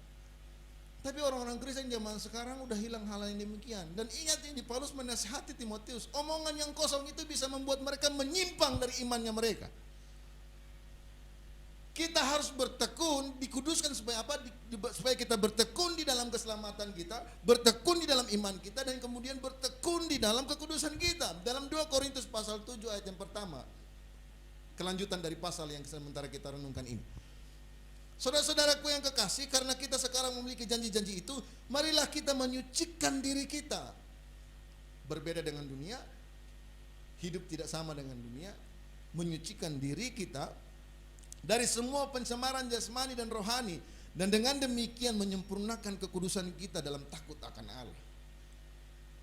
Tapi orang-orang Kristen zaman sekarang udah hilang hal yang demikian. Dan ingat ini, Paulus menasihati Timotius, omongan yang kosong itu bisa membuat mereka menyimpang dari imannya mereka. Kita harus bertekun, dikuduskan supaya apa? Supaya kita bertekun di dalam keselamatan kita, bertekun di dalam iman kita, dan kemudian bertekun di dalam kekudusan kita. Dalam 2 Korintus pasal 7 ayat yang pertama, kelanjutan dari pasal yang sementara kita renungkan ini. Saudara-saudaraku yang kekasih, karena kita sekarang memiliki janji-janji itu, marilah kita menyucikan diri kita. Berbeda dengan dunia, hidup tidak sama dengan dunia, menyucikan diri kita dari semua pencemaran jasmani dan rohani, dan dengan demikian menyempurnakan kekudusan kita dalam takut akan Allah.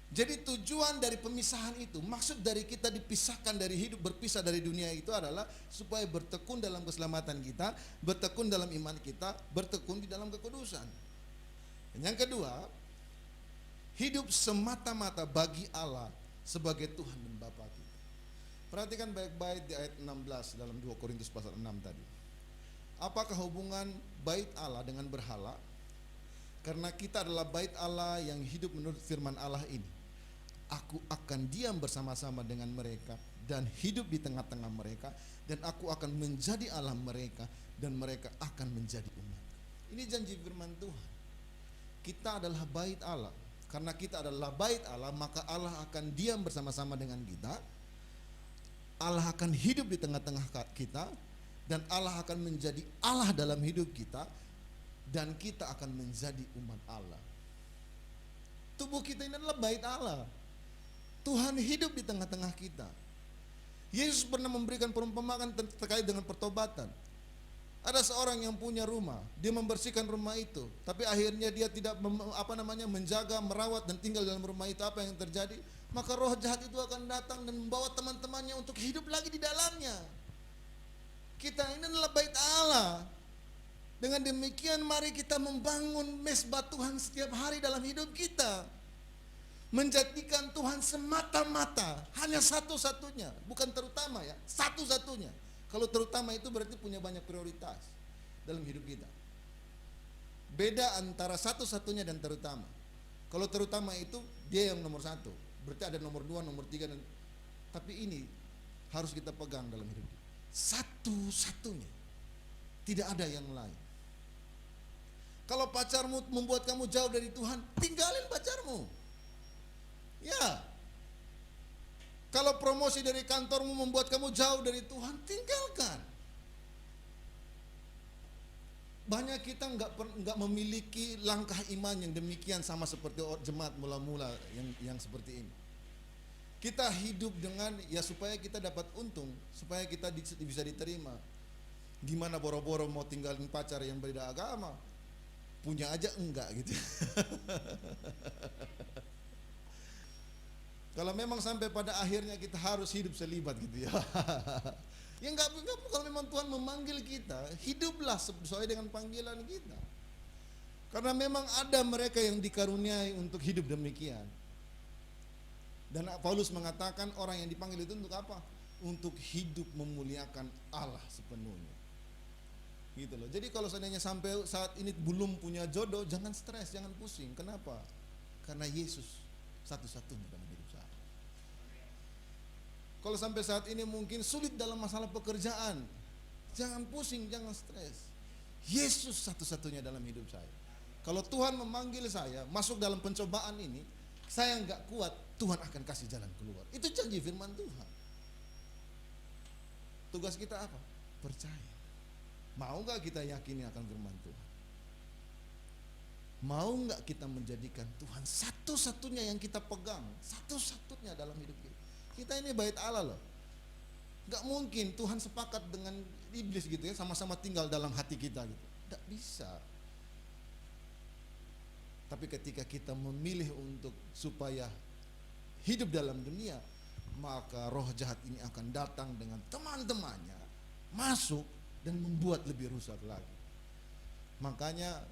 Jadi tujuan dari pemisahan itu, maksud dari kita dipisahkan dari hidup, berpisah dari dunia itu adalah supaya bertekun dalam keselamatan kita, bertekun dalam iman kita, bertekun di dalam kekudusan. Dan yang kedua, hidup semata-mata bagi Allah sebagai Tuhan dan Bapa kita. Perhatikan baik-baik di ayat 16 dalam 2 Korintus pasal 6 tadi. Apakah hubungan bait Allah dengan berhala? Karena kita adalah bait Allah yang hidup menurut firman Allah ini. Aku akan diam bersama-sama dengan mereka dan hidup di tengah-tengah mereka, dan aku akan menjadi Allah mereka dan mereka akan menjadi umat. Ini janji firman Tuhan. Kita adalah bait Allah. Karena kita adalah bait Allah, maka Allah akan diam bersama-sama dengan kita. Allah akan hidup di tengah-tengah kita, dan Allah akan menjadi Allah dalam hidup kita, dan kita akan menjadi umat Allah. Tubuh kita ini adalah bait Allah. Tuhan hidup di tengah-tengah kita. Yesus pernah memberikan perumpamaan terkait dengan pertobatan. Ada seorang yang punya rumah, dia membersihkan rumah itu, tapi akhirnya dia tidak menjaga, merawat dan tinggal dalam rumah itu. Apa yang terjadi? Maka roh jahat itu akan datang dan membawa teman-temannya untuk hidup lagi di dalamnya. Kita ini adalah bait Allah. Dengan demikian mari kita membangun mesbah Tuhan setiap hari dalam hidup kita. Menjadikan Tuhan semata-mata, hanya satu-satunya, bukan terutama ya, satu-satunya. Kalau terutama itu berarti punya banyak prioritas dalam hidup kita. Beda antara satu-satunya dan terutama. Kalau terutama itu dia yang nomor satu, berarti ada nomor dua, nomor tiga, tapi ini harus kita pegang dalam hidup kita. Satu-satunya, tidak ada yang lain. Kalau pacarmu membuat kamu jauh dari Tuhan, tinggalin pacarmu. Ya, kalau promosi dari kantormu membuat kamu jauh dari Tuhan, tinggalkan. banyak kita nggak memiliki langkah iman yang demikian sama seperti jemaat mula-mula yang seperti ini. Kita hidup dengan ya supaya kita dapat untung, supaya kita bisa diterima. Gimana boro-boro mau tinggalin pacar yang beda agama, punya aja enggak gitu. Kalau memang sampai pada akhirnya kita harus hidup selibat gitu ya. Ya enggak, kalau memang Tuhan memanggil kita, hiduplah sesuai dengan panggilan kita. Karena memang ada mereka yang dikaruniai untuk hidup demikian. Dan Paulus mengatakan orang yang dipanggil itu untuk apa? Untuk hidup memuliakan Allah sepenuhnya. Gitu loh. Jadi kalau seandainya sampai saat ini belum punya jodoh, jangan stres, jangan pusing. Kenapa? Karena Yesus satu-satunya dalam hidup saya. Kalau sampai saat ini mungkin sulit dalam masalah pekerjaan, jangan pusing, jangan stres. Yesus satu-satunya dalam hidup saya. Kalau Tuhan memanggil saya masuk dalam pencobaan ini, saya nggak kuat, Tuhan akan kasih jalan keluar. Itu janji firman Tuhan. Tugas kita apa? Percaya. Mau nggak kita yakini akan firman Tuhan? Mau nggak kita menjadikan Tuhan satu-satunya yang kita pegang, satu-satunya dalam hidup kita? Kita ini bait Allah loh. Gak mungkin Tuhan sepakat dengan iblis gitu ya, sama-sama tinggal dalam hati kita gitu. Gak bisa. Tapi ketika kita memilih untuk supaya hidup dalam dunia, maka roh jahat ini akan datang dengan teman-temannya, masuk dan membuat lebih rusak lagi. Makanya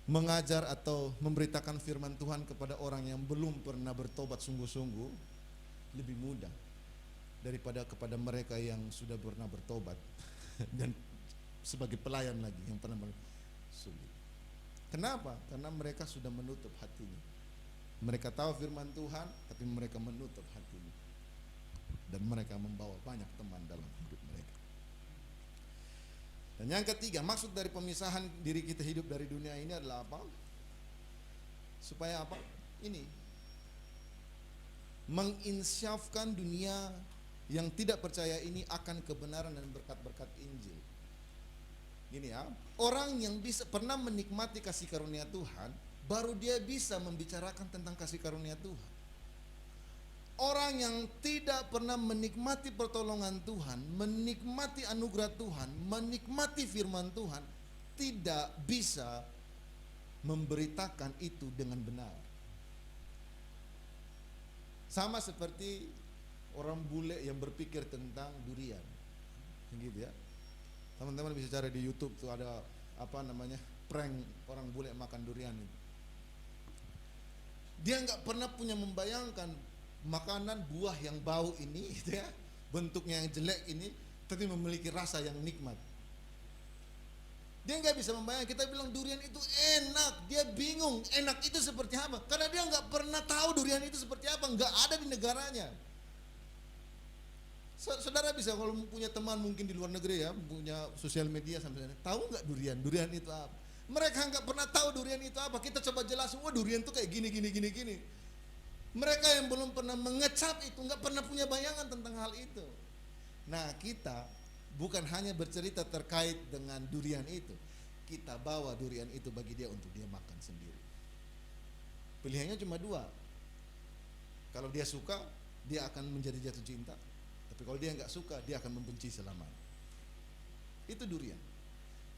mengajar atau memberitakan firman Tuhan kepada orang yang belum pernah bertobat sungguh-sungguh lebih mudah daripada kepada mereka yang sudah pernah bertobat dan sebagai pelayan lagi yang pernah sulit. Kenapa? Karena mereka sudah menutup hatinya. Mereka tahu firman Tuhan, tapi mereka menutup hatinya, dan mereka membawa banyak teman dalam hidup mereka. Dan yang ketiga, maksud dari pemisahan diri kita hidup dari dunia ini adalah apa? Supaya apa? Ini menginsyafkan dunia yang tidak percaya ini akan kebenaran dan berkat-berkat Injil. Gini ya, orang yang bisa pernah menikmati kasih karunia Tuhan, baru dia bisa membicarakan tentang kasih karunia Tuhan. Orang yang tidak pernah menikmati pertolongan Tuhan, menikmati anugerah Tuhan, menikmati firman Tuhan, tidak bisa memberitakan itu dengan benar. Sama seperti orang bule yang berpikir tentang durian, gitu ya. Teman-teman bisa cari di YouTube tuh ada apa namanya prank orang bule makan durian itu. Dia nggak pernah punya membayangkan makanan buah yang bau ini, gitu ya, bentuknya yang jelek ini, tapi memiliki rasa yang nikmat. Dia nggak bisa membayangkan. Kita bilang durian itu enak, dia bingung enak itu seperti apa, karena dia nggak pernah tahu durian itu seperti apa, nggak ada di negaranya. Saudara bisa kalau punya teman mungkin di luar negeri ya, punya sosial media sampai sana, tahu nggak durian itu apa? Mereka nggak pernah tahu durian itu apa. Kita coba jelasin, wah durian itu kayak gini. Mereka yang belum pernah mengecap itu nggak pernah punya bayangan tentang hal itu. Nah kita bukan hanya bercerita terkait dengan durian itu, kita bawa durian itu bagi dia untuk dia makan sendiri. Pilihannya cuma dua. Kalau dia suka, dia akan menjadi jatuh cinta. Tapi kalau dia nggak suka, dia akan membenci selamanya. Itu durian.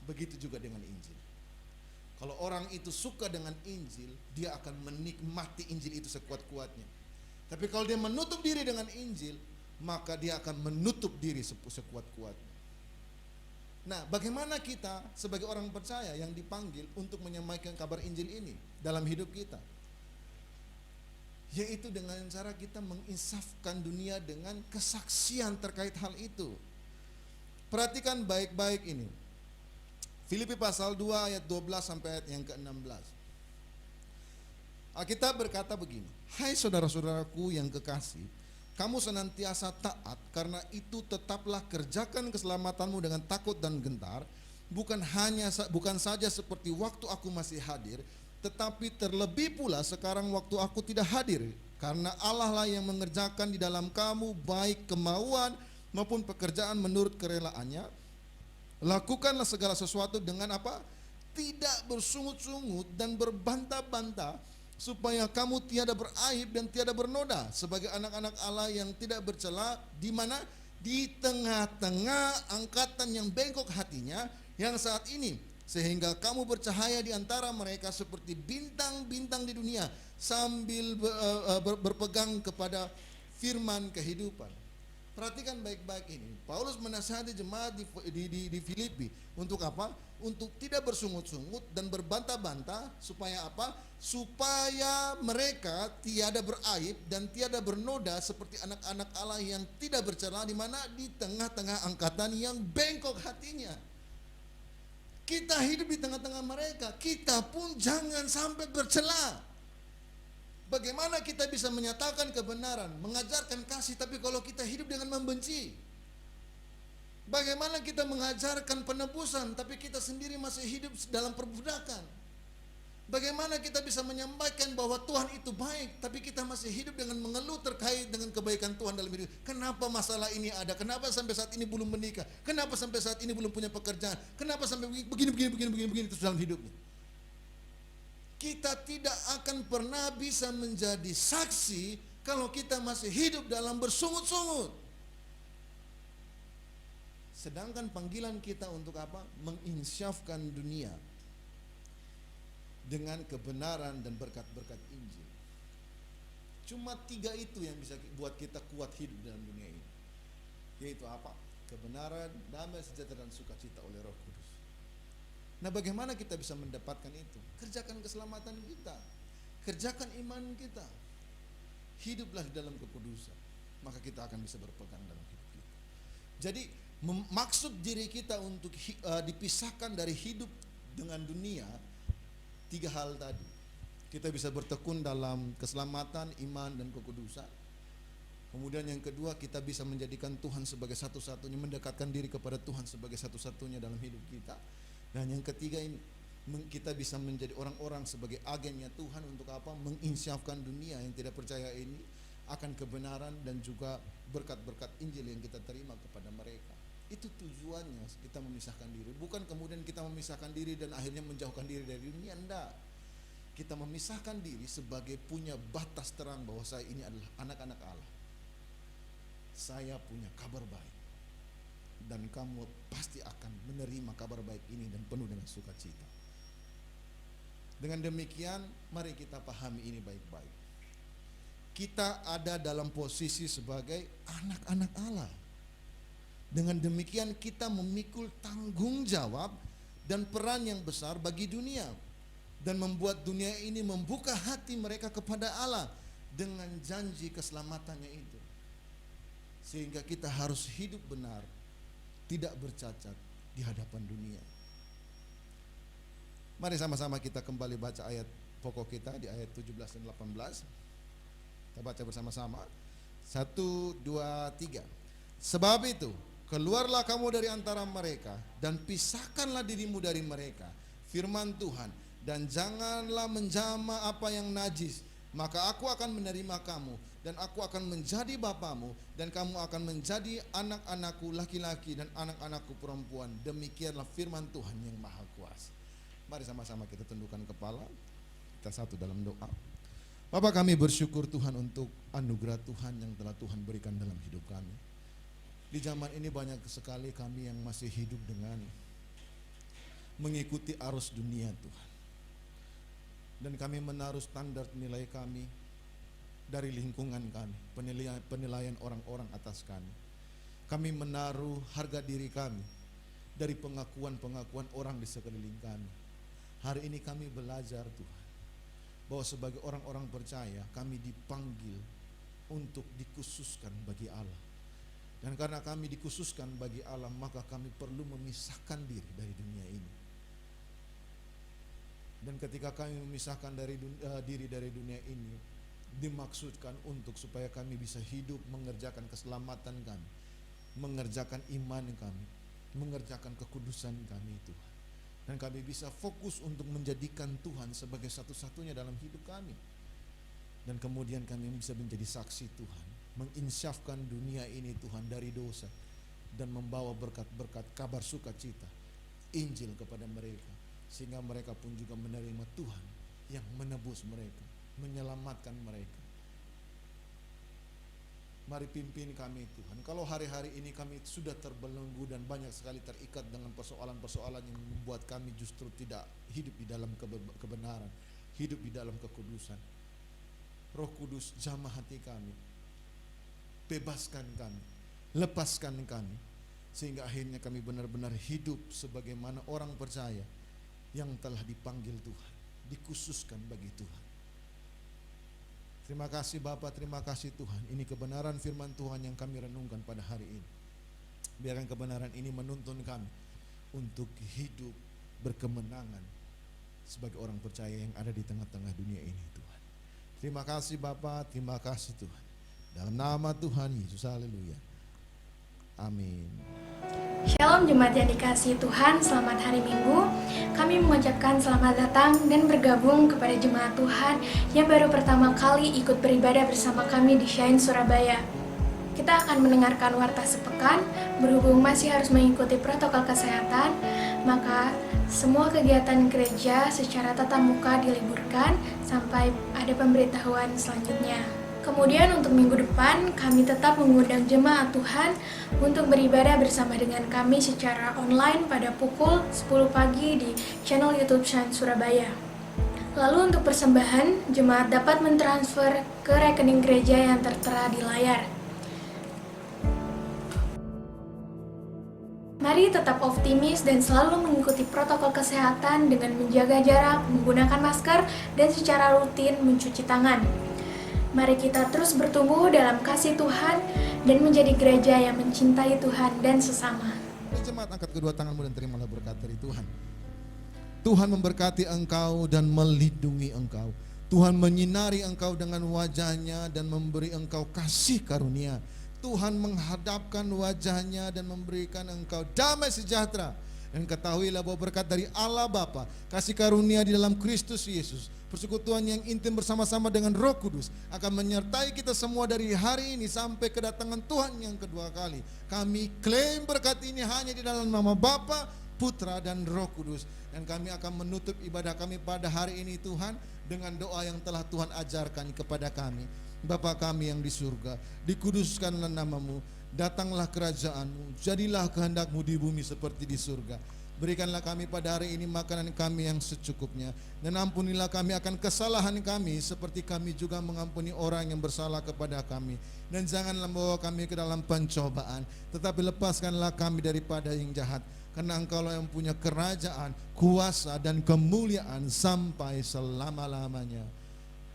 Begitu juga dengan Injil. Kalau orang itu suka dengan Injil, dia akan menikmati Injil itu sekuat-kuatnya. Tapi kalau dia menutup diri dengan Injil, maka dia akan menutup diri sekuat-kuatnya. Nah, bagaimana kita sebagai orang percaya yang dipanggil untuk menyampaikan kabar Injil ini dalam hidup kita? Yaitu dengan cara kita menginsafkan dunia dengan kesaksian terkait hal itu. Perhatikan baik-baik ini. Filipi pasal 2 ayat 12 sampai ayat yang ke-16. Alkitab berkata begini, hai saudara-saudaraku yang kekasih, kamu senantiasa taat, karena itu tetaplah kerjakan keselamatanmu dengan takut dan gentar, bukan saja seperti waktu aku masih hadir, tetapi terlebih pula sekarang waktu aku tidak hadir, karena Allah lah yang mengerjakan di dalam kamu baik kemauan maupun pekerjaan menurut kerelaannya. Lakukanlah segala sesuatu dengan apa? Tidak bersungut-sungut dan berbantah-bantah, supaya kamu tiada beraib dan tiada bernoda sebagai anak-anak Allah yang tidak bercela, di mana? Di tengah-tengah angkatan yang bengkok hatinya yang saat ini, sehingga kamu bercahaya di antara mereka seperti bintang-bintang di dunia, sambil berpegang kepada firman kehidupan. Perhatikan baik-baik ini. Paulus menasihati jemaat di Filipi untuk apa? Untuk tidak bersungut-sungut dan berbantah-bantah, supaya apa? Supaya mereka tiada beraib dan tiada bernoda seperti anak-anak Allah yang tidak bercela, di mana? Di tengah-tengah angkatan yang bengkok hatinya. Kita hidup di tengah-tengah mereka, kita pun jangan sampai bercela. Bagaimana kita bisa menyatakan kebenaran, mengajarkan kasih, tapi kalau kita hidup dengan membenci? Bagaimana kita mengajarkan penebusan, tapi kita sendiri masih hidup dalam perbudakan? Bagaimana kita bisa menyampaikan bahwa Tuhan itu baik, tapi kita masih hidup dengan mengeluh terkait dengan kebaikan Tuhan dalam hidup? Kenapa masalah ini ada? Kenapa sampai saat ini belum menikah? Kenapa sampai saat ini belum punya pekerjaan? Kenapa sampai begini terus dalam hidupnya? Kita tidak akan pernah bisa menjadi saksi kalau kita masih hidup dalam bersungut-sungut. Sedangkan panggilan kita untuk apa? Menginsyafkan dunia dengan kebenaran dan berkat-berkat Injil. Cuma 3 itu yang bisa buat kita kuat hidup dalam dunia ini. Yaitu apa? Kebenaran, damai, sejahtera, dan sukacita oleh Roh Kudus. Nah, bagaimana kita bisa mendapatkan itu? Kerjakan keselamatan kita, kerjakan iman kita, hiduplah di dalam kekudusan, maka kita akan bisa berpegang dalam hidup kita. Jadi maksud diri kita untuk dipisahkan dari hidup dengan dunia, 3 hal tadi. Kita bisa bertekun dalam keselamatan, iman, dan kekudusan. Kemudian yang kedua, kita bisa menjadikan Tuhan sebagai satu-satunya, mendekatkan diri kepada Tuhan sebagai satu-satunya dalam hidup kita. Dan yang ketiga ini, kita bisa menjadi orang-orang sebagai agennya Tuhan untuk apa? Menginsyafkan dunia yang tidak percaya ini akan kebenaran dan juga berkat-berkat Injil yang kita terima kepada mereka. Itu tujuannya kita memisahkan diri. Bukan kemudian kita memisahkan diri dan akhirnya menjauhkan diri dari dunia, enggak. Kita memisahkan diri sebagai punya batas terang bahwa saya ini adalah anak-anak Allah. Saya punya kabar baik. Dan kamu pasti akan menerima kabar baik ini dan penuh dengan sukacita. Dengan demikian, mari kita pahami ini baik-baik. Kita ada dalam posisi sebagai anak-anak Allah. Dengan demikian kita memikul tanggung jawab dan peran yang besar bagi dunia, dan membuat dunia ini membuka hati mereka kepada Allah dengan janji keselamatannya itu. Sehingga kita harus hidup benar, tidak bercacat di hadapan dunia. Mari sama-sama kita kembali baca ayat pokok kita di ayat 17 dan 18. Kita baca bersama-sama. 1, 2, 3. Sebab itu, keluarlah kamu dari antara mereka dan pisahkanlah dirimu dari mereka, firman Tuhan, dan janganlah menjamah apa yang najis, maka aku akan menerima kamu dan aku akan menjadi bapamu dan kamu akan menjadi anak-anakku laki-laki dan anak-anakku perempuan. Demikianlah firman Tuhan yang maha kuasa. Mari sama-sama kita tundukkan kepala, kita satu dalam doa. Bapa, kami bersyukur Tuhan untuk anugerah Tuhan yang telah Tuhan berikan dalam hidup kami. Di zaman ini banyak sekali kami yang masih hidup dengan mengikuti arus dunia Tuhan. Dan kami menaruh standar nilai kami dari lingkungan kami, penilaian orang-orang atas kami. Kami menaruh harga diri kami dari pengakuan-pengakuan orang di sekeliling kami. Hari ini kami belajar Tuhan, bahwa sebagai orang-orang percaya kami dipanggil untuk dikhususkan bagi Allah. Dan karena kami dikhususkan bagi Allah, maka kami perlu memisahkan diri dari dunia ini. Dan ketika kami memisahkan diri dari dunia ini, dimaksudkan untuk supaya kami bisa hidup mengerjakan keselamatan kami, mengerjakan iman kami, mengerjakan kekudusan kami Tuhan. Dan kami bisa fokus untuk menjadikan Tuhan sebagai satu-satunya dalam hidup kami. Dan kemudian kami bisa menjadi saksi Tuhan, menginsyafkan dunia ini Tuhan dari dosa, dan membawa berkat-berkat kabar sukacita Injil kepada mereka, sehingga mereka pun juga menerima Tuhan yang menebus mereka, menyelamatkan mereka. Mari pimpin kami Tuhan. Kalau hari-hari ini kami sudah terbelenggu dan banyak sekali terikat dengan persoalan-persoalan yang membuat kami justru tidak hidup di dalam kebenaran, hidup di dalam kekudusan. Roh Kudus jamah hati kami, bebaskan kami, lepaskan kami, sehingga akhirnya kami benar-benar hidup sebagaimana orang percaya yang telah dipanggil Tuhan, dikhususkan bagi Tuhan. Terima kasih Bapa, terima kasih Tuhan. Ini kebenaran firman Tuhan yang kami renungkan pada hari ini. Biarkan kebenaran ini menuntun kami untuk hidup berkemenangan sebagai orang percaya yang ada di tengah-tengah dunia ini Tuhan. Terima kasih Bapa, terima kasih Tuhan. Dalam nama Tuhan Yesus, haleluya. Amin. Shalom jemaat yang dikasihi Tuhan, selamat hari Minggu. Kami mengucapkan selamat datang dan bergabung kepada jemaat Tuhan yang baru pertama kali ikut beribadah bersama kami di Shine Surabaya. Kita akan mendengarkan warta sepekan, berhubung masih harus mengikuti protokol kesehatan, maka semua kegiatan gereja secara tatap muka diliburkan sampai ada pemberitahuan selanjutnya. Kemudian untuk minggu depan, kami tetap mengundang jemaat Tuhan untuk beribadah bersama dengan kami secara online pada pukul 10 pagi di channel YouTube Shine Surabaya. Lalu untuk persembahan, jemaat dapat mentransfer ke rekening gereja yang tertera di layar. Mari tetap optimis dan selalu mengikuti protokol kesehatan dengan menjaga jarak, menggunakan masker, dan secara rutin mencuci tangan. Mari kita terus bertumbuh dalam kasih Tuhan dan menjadi gereja yang mencintai Tuhan dan sesama. Jemaat, angkat kedua tanganmu dan terimalah berkat dari Tuhan. Tuhan memberkati engkau dan melindungi engkau. Tuhan menyinari engkau dengan wajahnya dan memberi engkau kasih karunia. Tuhan menghadapkan wajahnya dan memberikan engkau damai sejahtera. Dan ketahuilah bahwa berkat dari Allah Bapa, kasih karunia di dalam Kristus Yesus, persekutuan yang intim bersama-sama dengan Roh Kudus akan menyertai kita semua dari hari ini sampai kedatangan Tuhan yang kedua kali. Kami klaim berkat ini hanya di dalam nama Bapa, Putra, dan Roh Kudus. Dan kami akan menutup ibadah kami pada hari ini Tuhan dengan doa yang telah Tuhan ajarkan kepada kami. Bapa kami yang di surga, dikuduskanlah namamu, datanglah kerajaanmu, jadilah kehendakmu di bumi seperti di surga. Berikanlah kami pada hari ini makanan kami yang secukupnya, dan ampunilah kami akan kesalahan kami seperti kami juga mengampuni orang yang bersalah kepada kami. Dan janganlah membawa kami ke dalam pencobaan, tetapi lepaskanlah kami daripada yang jahat. Karena Engkaulah yang punya kerajaan, kuasa, dan kemuliaan sampai selama-lamanya.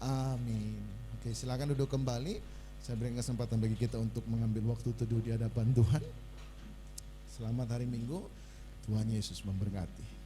Amin. Oke, silakan duduk kembali. Saya berikan kesempatan bagi kita untuk mengambil waktu teduh di hadapan Tuhan. Selamat hari Minggu. Tuhan Yesus memberkati.